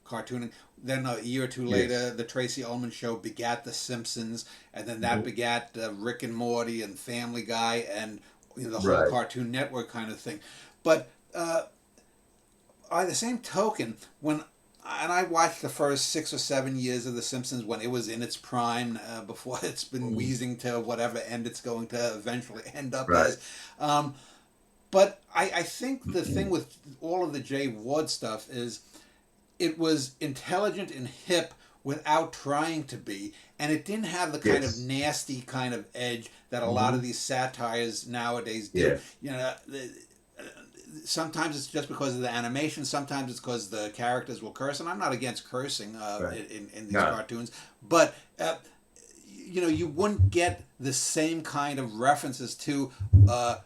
cartooning. Then a year or two later, the Tracy Ullman Show begat The Simpsons, and then that begat Rick and Morty and Family Guy and the whole Cartoon Network kind of thing. But by the same token, I watched the first 6 or 7 years of The Simpsons when it was in its prime, before it's been wheezing to whatever end it's going to eventually end up as. But I think the thing with all of the Jay Ward stuff is it was intelligent and hip without trying to be, and it didn't have the kind of Yes. nasty kind of edge that a lot of Hmm. these satires nowadays do. Yeah. You know, sometimes it's just because of the animation, sometimes it's because the characters will curse, and I'm not against cursing Right. in these No. cartoons, but you know, you wouldn't get the same kind of references to a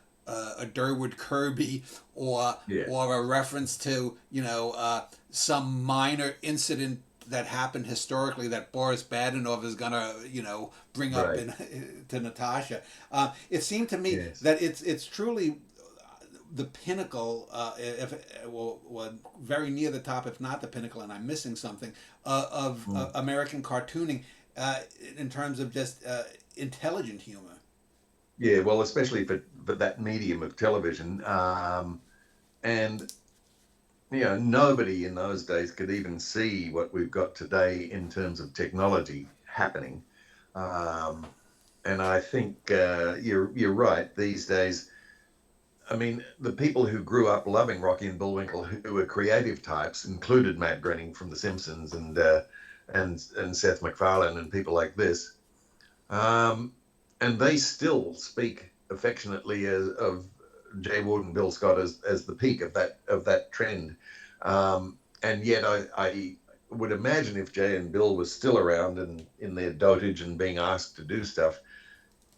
Durward Kirby Yeah. or a reference to, you know, some minor incident that happened historically that Boris Badenov is gonna, you know, bring up Right. in to Natasha. It seemed to me Yes. that it's truly the pinnacle, if well, very near the top, if not the pinnacle, and I'm missing something of Mm. American cartooning in terms of just intelligent humor. Yeah. Well, especially for that medium of television, and nobody in those days could even see what we've got today in terms of technology happening. Um, and I think you're right. These days, I mean, the people who grew up loving Rocky and Bullwinkle, who were creative types, included Matt Groening from The Simpsons and Seth MacFarlane and people like this, and they still speak affectionately of Jay Ward and Bill Scott as the peak of that trend. And yet, I would imagine if Jay and Bill were still around and in their dotage and being asked to do stuff,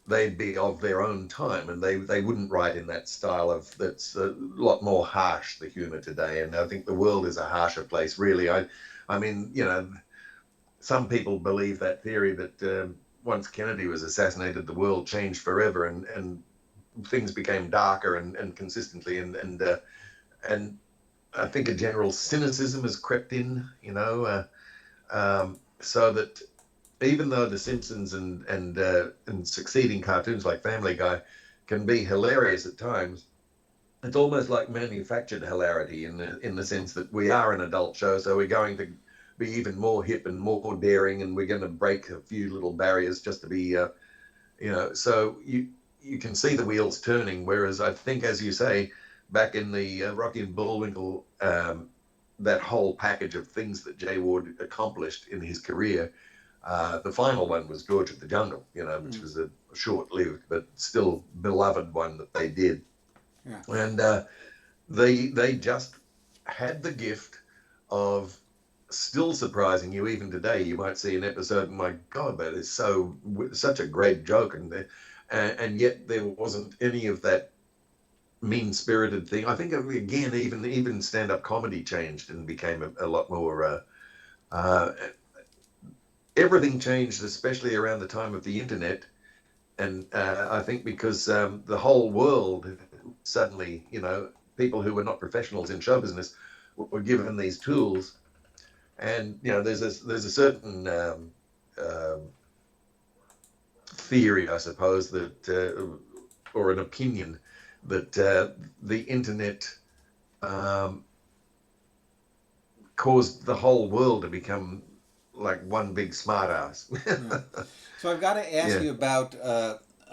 they'd be of their own time, and they wouldn't write in that style of that's a lot more harsh, the humor today. And I think the world is a harsher place, really. I mean, some people believe that theory that once Kennedy was assassinated, the world changed forever, and things became darker and consistently, and I think a general cynicism has crept in, so that even though The Simpsons and succeeding cartoons like Family Guy can be hilarious at times, it's almost like manufactured hilarity in the sense that we are an adult show, so we're going to be even more hip and more daring, and we're going to break a few little barriers just to be, So you can see the wheels turning. Whereas I think, as you say, back in the Rocky and Bullwinkle, that whole package of things that Jay Ward accomplished in his career. The final one was George of the Jungle, which was a short-lived but still beloved one that they did, Yeah. and they just had the gift of still surprising you even today. You might see an episode, and my God, that is such a great joke, and yet there wasn't any of that mean-spirited thing. I think again, even stand-up comedy changed and became a lot more. Everything changed, especially around the time of the internet, and I think because the whole world suddenly, people who were not professionals in show business were given these tools, and there's a certain theory, I suppose, that or an opinion that the internet caused the whole world to become like one big smart ass. Yeah. So I've got to ask Yeah, you about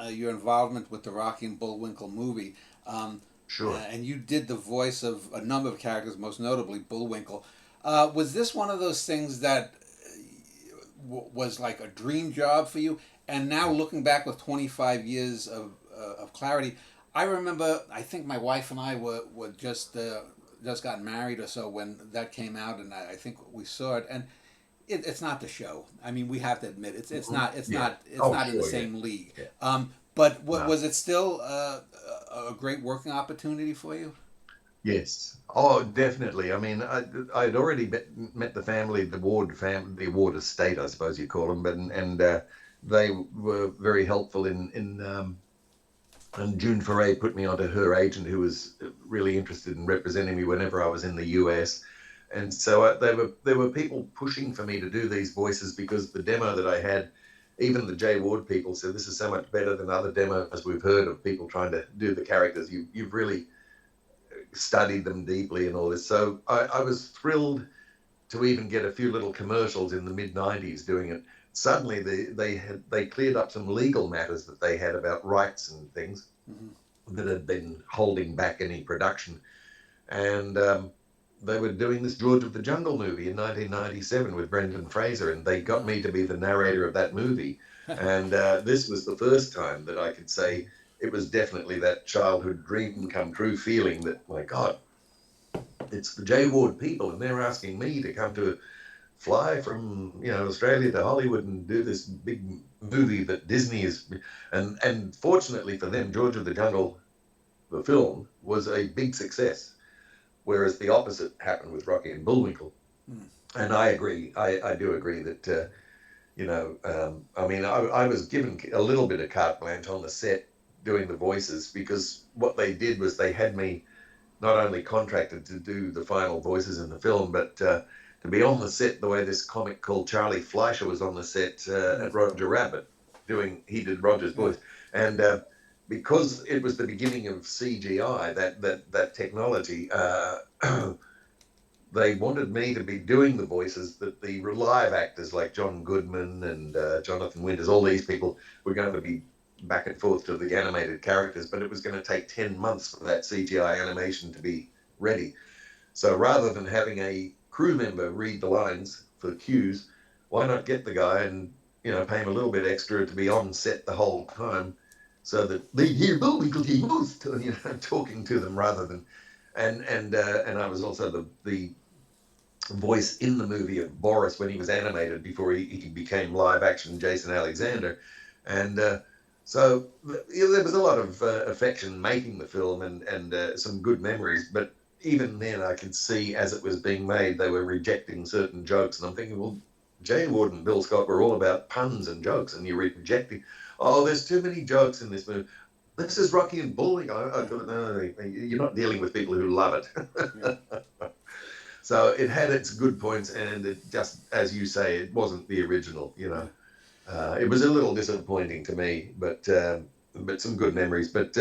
your involvement with the Rocky and Bullwinkle movie. sure. And you did the voice of a number of characters, most notably Bullwinkle. Was this one of those things that was like a dream job for you? And now looking back with 25 years of clarity, I remember, I think my wife and I were just gotten married or so when that came out, and I think we saw it, and it's not the show. I mean, we have to admit it's Hmm. not Yeah. it's Oh, not in the sure. Yeah. same league. Yeah. But No. was it still a great working opportunity for you? Yes. Oh, definitely. I mean, I'd already met the family, the Ward estate, I suppose you call them, but and they were very helpful and June Foray put me onto her agent, who was really interested in representing me whenever I was in the US. And so there were people pushing for me to do these voices because the demo that I had, even the Jay Ward people said, this is so much better than other demos we've heard of people trying to do the characters. You've really studied them deeply and all this. So I was thrilled to even get a few little commercials in the mid '90s doing it. Suddenly they cleared up some legal matters that they had about rights and things Mm-hmm. that had been holding back any production. And they were doing this George of the Jungle movie in 1997 with Brendan Fraser, and they got me to be the narrator of that movie. And this was the first time that I could say it was definitely that childhood dream come true feeling that, my God, it's the J Ward people, and they're asking me to come to fly from Australia to Hollywood and do this big movie that Disney is, and fortunately for them, George of the Jungle, the film, was a big success, whereas the opposite happened with Rocky and Bullwinkle. And I agree, I do agree that I mean, I was given a little bit of carte blanche on the set doing the voices, because what they did was they had me not only contracted to do the final voices in the film, but to be on the set the way this comic called Charlie Fleischer was on the set at Roger Rabbit, he did Roger's voice. And because it was the beginning of CGI, that technology, they wanted me to be doing the voices that the live actors like John Goodman and Jonathan Winters, all these people were going to be back and forth to the animated characters, but it was going to take 10 months for that CGI animation to be ready. So rather than having a crew member read the lines for the cues, why not get the guy and pay him a little bit extra to be on set the whole time, so that they hear Bullwinkle talking to them rather than, and I was also the voice in the movie of Boris when he was animated before he became live action Jason Alexander, and so there was a lot of affection making the film and some good memories. But even then, I could see as it was being made, they were rejecting certain jokes, and I'm thinking, well, Jay Ward and Bill Scott were all about puns and jokes, and you're rejecting. Oh, there's too many jokes in this movie. This is Rocky and Bullwinkle. No, you're not dealing with people who love it. So it had its good points, and it just, as you say, it wasn't the original. It was a little disappointing to me, but some good memories. But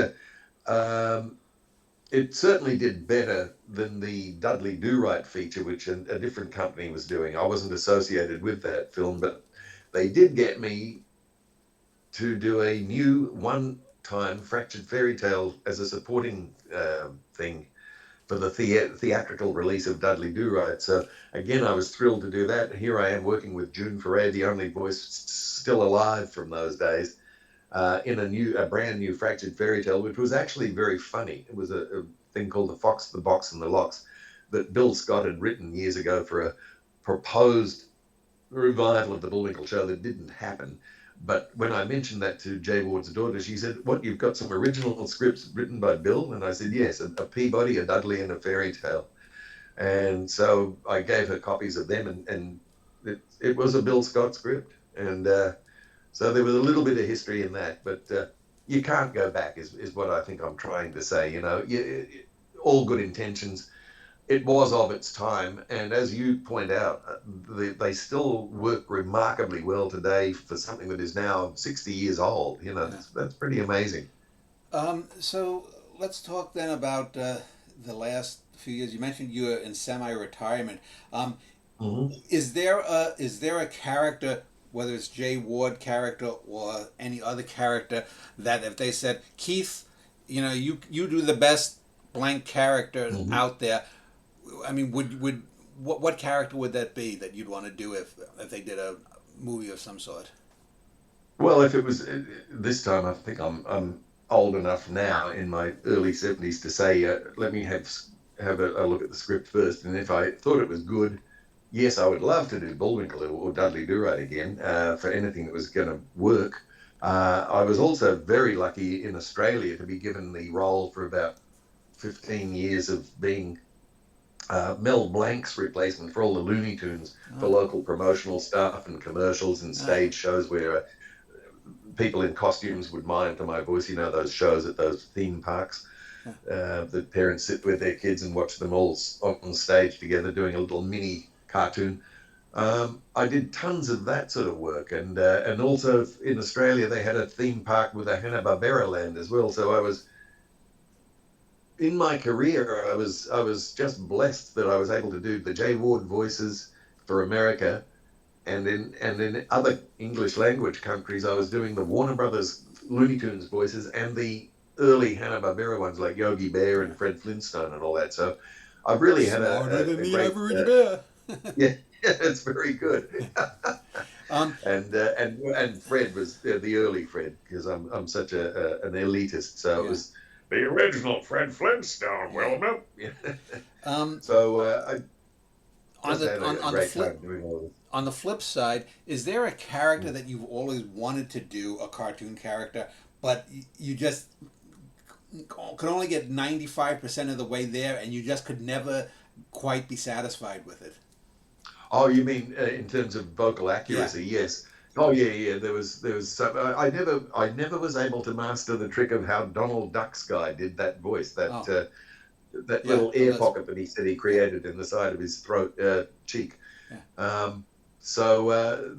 it certainly did better than the Dudley Do-Right feature, which a different company was doing. I wasn't associated with that film, but they did get me to do a new one-time Fractured Fairy Tale as a supporting thing for the theatrical release of Dudley Do-Right. So again, I was thrilled to do that. Here I am working with June Foray, the only voice still alive from those days, in a brand new Fractured Fairy Tale, which was actually very funny. It was a thing called The Fox, the Box, and the Locks that Bill Scott had written years ago for a proposed revival of the Bullwinkle show that didn't happen. But when I mentioned that to Jay Ward's daughter, she said, "What, you've got some original scripts written by Bill?" And I said, "Yes, a Peabody, a Dudley, and a Fairy Tale." And so I gave her copies of them, and it was a Bill Scott script. And so there was a little bit of history in that, but you can't go back is what I think I'm trying to say. All good intentions. It was of its time, and as you point out, they still work remarkably well today for something that is now 60 years old. That's pretty amazing. So let's talk then about the last few years. You mentioned you were in semi-retirement. Is there a character, whether it's Jay Ward character or any other character, that if they said, Keith, you do the best blank character out there, I mean, what character would that be that you'd want to do if they did a movie of some sort? Well, if it was this time, I think I'm old enough now, in my early 70s, to say, let me have a look at the script first, and if I thought it was good, yes, I would love to do Bullwinkle or Dudley Do-Right again for anything that was going to work. I was also very lucky in Australia to be given the role for about 15 years of being Mel Blanc's replacement for all the Looney Tunes, for local promotional stuff and commercials and stage shows where people in costumes would mime to my voice. Those shows at those theme parks. The parents sit with their kids and watch them all on stage together doing a little mini cartoon. I did tons of that sort of work, and also in Australia they had a theme park with a Hanna-Barbera land as well. So I was, in my career, I was just blessed that I was able to do the Jay Ward voices for America, and in other English language countries I was doing the Warner Brothers Looney Tunes voices and the early Hanna-Barbera ones like Yogi Bear and Fred Flintstone and all that. So I've really had Smarter than a the great, average bear. yeah, it's very good. Um, And Fred was the early Fred, because I'm such an elitist, so it yeah, was the original Fred Flintstone, yeah. Wilma. Yeah. Um, So I on just the had a on the great flip time doing all this. on the flip side, is there a character Mm. that you've always wanted to do, a cartoon character, but you just could only get 95% of the way there, and you just could never quite be satisfied with it? Oh, you mean in terms of vocal Yeah. accuracy? Yes. Oh, yeah, yeah. There was some. I never was able to master the trick of how Donald Duck's guy did that voice. Oh, That yeah. little The air list. pocket that he said he Yeah. created in the side of his throat cheek. Yeah.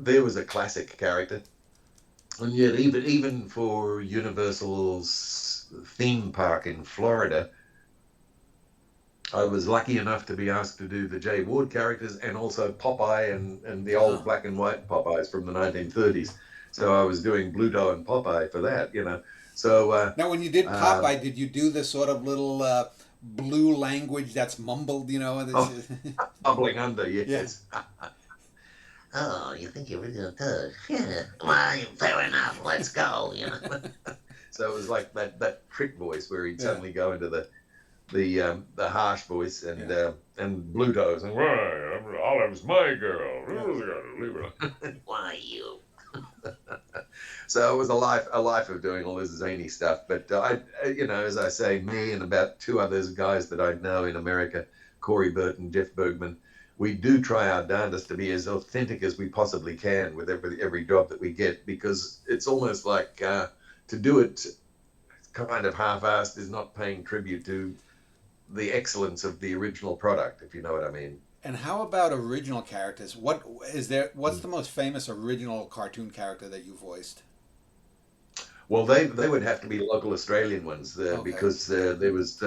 There was a classic character, and yet even for Universal's theme park in Florida, I was lucky enough to be asked to do the Jay Ward characters and also Popeye and the old Oh. black and white Popeyes from the 1930s. So I was doing Bluto and Popeye for that, So Now, when you did um, Popeye, did you do this sort of little blue language that's mumbled? oh, bubbling under, Yeah. yes. Oh, you think you're really good? Yeah. Well, fair enough. Let's go. So it was like that trick voice where he'd Yeah. suddenly go into the harsh voice Yeah. and Bluto's and why Olive's my girl. Yeah. Leave her. Why you? So it was a life of doing all this zany stuff. But as I say, me and about two others guys that I know in America, Corey Burton, Jeff Bergman, we do try our darndest to be as authentic as we possibly can with every job that we get, because it's almost like to do it kind of half-assed is not paying tribute to the excellence of the original product, if you know what I mean. And how about original characters? What's the most famous original cartoon character that you voiced? Well, they would have to be local Australian ones Okay. because there was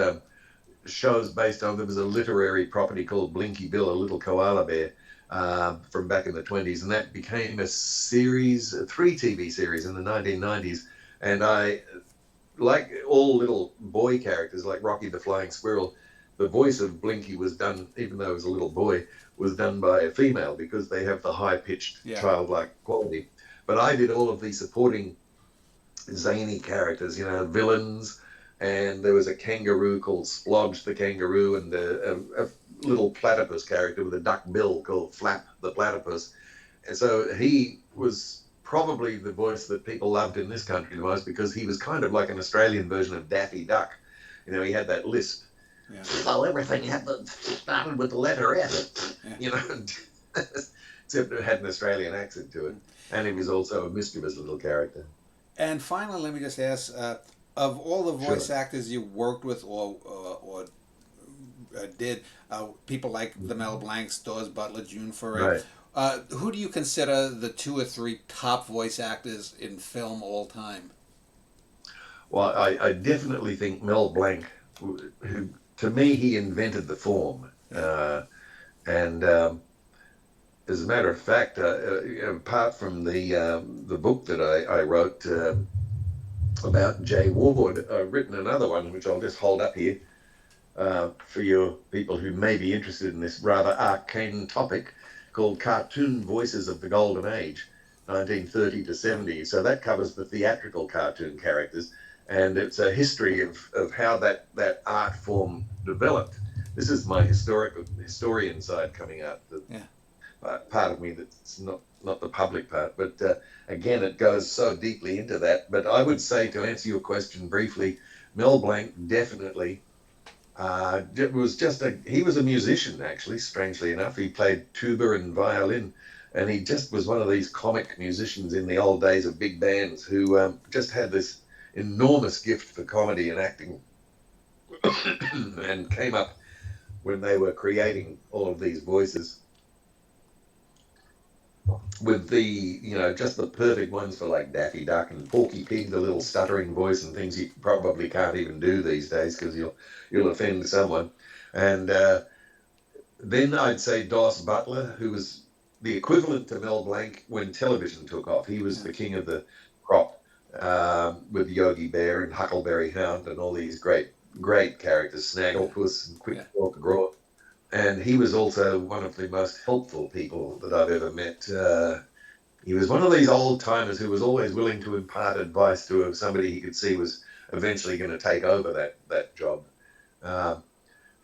shows based on, there was a literary property called Blinky Bill, a little koala bear, from back in the 20s, and that became a series, a 3 TV series in the 1990s. And I, like all little boy characters, like Rocky the Flying Squirrel, the voice of Blinky was done, even though he was a little boy, was done by a female because they have the high-pitched, Yeah. childlike quality. But I did all of the supporting zany characters, villains, and there was a kangaroo called Splodge the kangaroo, and a little platypus character with a duck bill called Flap the platypus. And so he was probably the voice that people loved in this country the most, because he was kind of like an Australian version of Daffy Duck. He had that lisp. Yeah. So everything started with the letter F, Yeah. except it had an Australian accent to it. And he was also a mischievous little character. And finally, let me just ask: of all the voice Sure. actors you worked with or did, people like the Mel Blancs, Dawes Butler, June Foray, Right. who do you consider the 2 or 3 top voice actors in film all time? Well, I definitely think Mel Blanc, who to me, he invented the form. And as a matter of fact, apart from the book that I wrote about Jay Ward, I've written another one, which I'll just hold up here for your people who may be interested in this rather arcane topic, called Cartoon Voices of the Golden Age, 1930 to 70. So that covers the theatrical cartoon characters, and it's a history of how that art form developed. This is my historian side coming out. Yeah. Part of me that's not the public part, but again, it goes so deeply into that. But I would say, to answer your question briefly, Mel Blanc definitely he was a musician, actually, strangely enough. He played tuba and violin, and he just was one of these comic musicians in the old days of big bands who just had this enormous gift for comedy and acting, and came up when they were creating all of these voices with just the perfect ones for, like, Daffy Duck and Porky Pig, the little stuttering voice, and things you probably can't even do these days because you'll offend someone. And then I'd say Dawes Butler, who was the equivalent to Mel Blanc when television took off. He was the king of the crop, with Yogi Bear and Huckleberry Hound and all these great characters, Snagglepuss and Quick Talk Grow. and he was also one of the most helpful people that I've ever met. He was one of these old timers who was always willing to impart advice to somebody he could see was eventually going to take over that job. Uh,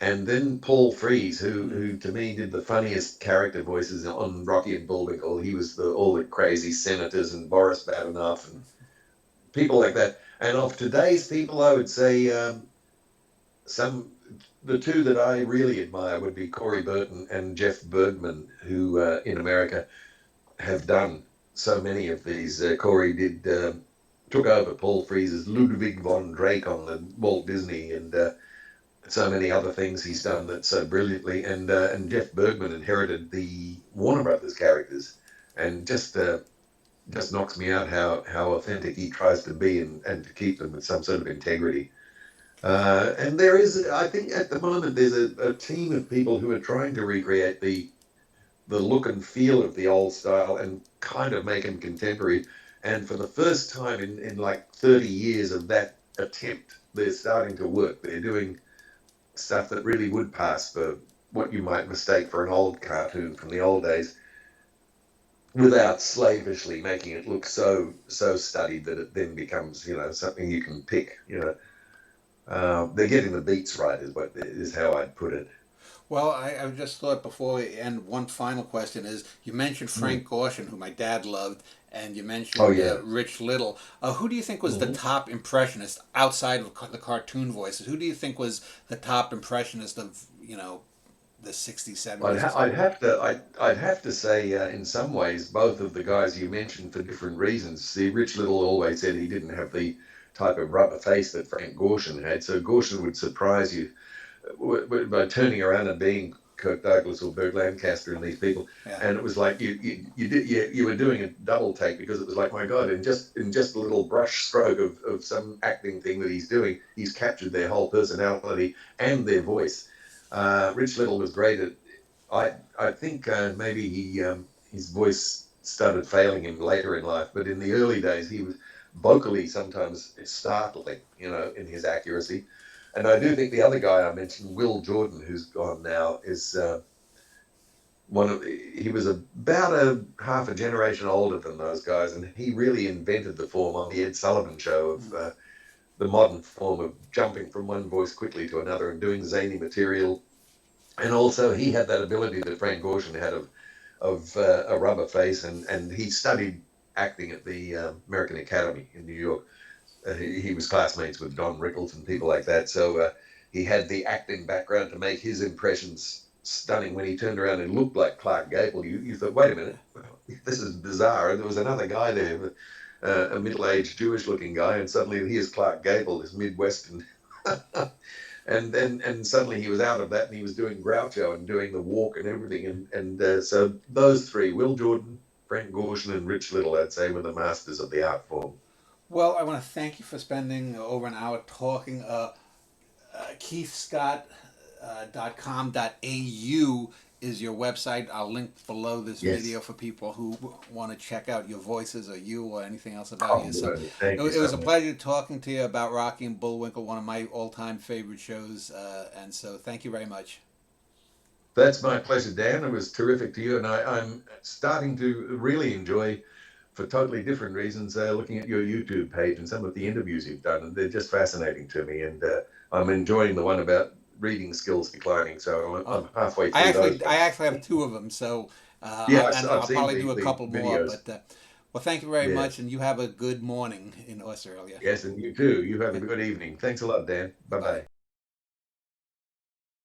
and then Paul Frees, who to me did the funniest character voices on Rocky and Bullwinkle. He was all the crazy senators and Boris Badenoff and people like that. And of today's people, I would say some the two that I really admire would be Corey Burton and Jeff Bergman, who in America have done so many of these. Corey took over Paul Frees's Ludwig von Drake on the Walt Disney, and so many other things he's done that so brilliantly. And Jeff Bergman inherited the Warner Brothers characters, and just knocks me out how authentic he tries to be and to keep them with some sort of integrity. And there is, I think, at the moment, there's a team of people who are trying to recreate the look and feel of the old style and kind of make them contemporary. And for the first time in like 30 years of that attempt, they're starting to work. They're doing stuff that really would pass for what you might mistake for an old cartoon from the old days, without slavishly making it look so studied that it then becomes, something you can pick. They're getting the beats right, is how I'd put it. Well, I just thought before we end, one final question is, you mentioned Frank Gorshin, who my dad loved, and you mentioned Oh yeah. Rich Little. Who do you think was the Mhm. top impressionist outside of the cartoon voices? Who do you think was the top impressionist of, the 60s, I'd, 70s? ha- I'd have to I'd have to say in some ways both of the guys you mentioned for different reasons. See, Rich Little always said he didn't have the type of rubber face that Frank Gorshin had, so Gorshin would surprise you by turning around and being Kirk Douglas or Burt Lancaster and these people, Yeah. and it was like you were doing a double take, because it was like, my God, in just a little brush stroke of some acting thing that he's doing, he's captured their whole personality and their voice. Rich Little was great at. I think maybe his voice started failing him later in life, but in the early days he was vocally sometimes startling, in his accuracy. And I do think the other guy I mentioned, Will Jordan, who's gone now, is he was about a half a generation older than those guys, and he really invented the form on the Ed Sullivan Show of the modern form of jumping from one voice quickly to another and doing zany material. And also, he had that ability that Frank Gorshin had of a rubber face, and he studied acting at the American Academy in New York. He was classmates with Don Rickles and people like that. So he had the acting background to make his impressions stunning. When he turned around and looked like Clark Gable, you thought, wait a minute, this is bizarre. And there was another guy there, a middle-aged Jewish-looking guy, and suddenly here's Clark Gable, this Midwestern. And suddenly he was out of that, and he was doing Groucho and doing the walk and everything. And so those three, Will Jordan, Frank Gorshin, and Rich Little, I'd say, were the masters of the art form. Well, I want to thank you for spending over an hour talking. keithscott.com.au is your website. I'll link below this Yes. video for people who want to check out your voices or you or anything else about Oh, you. So good. Thank you it so was a much. pleasure talking to you about Rocky and Bullwinkle, one of my all-time favorite shows. And so thank you very much. That's my pleasure, Dan. It was terrific to you, and I'm starting to really enjoy, for totally different reasons, looking at your YouTube page and some of the interviews you've done, and they're just fascinating to me. And I'm enjoying the one about reading skills declining. So I'm halfway I through those I ones. actually have two of them, so Yeah, and I've I'll seen probably the, do a the couple more. videos. But well, thank you very much, Yes, and you have a good morning in Australia. yes, and you too. You have a Okay, good evening. Thanks a lot, Dan. bye Bye bye. bye.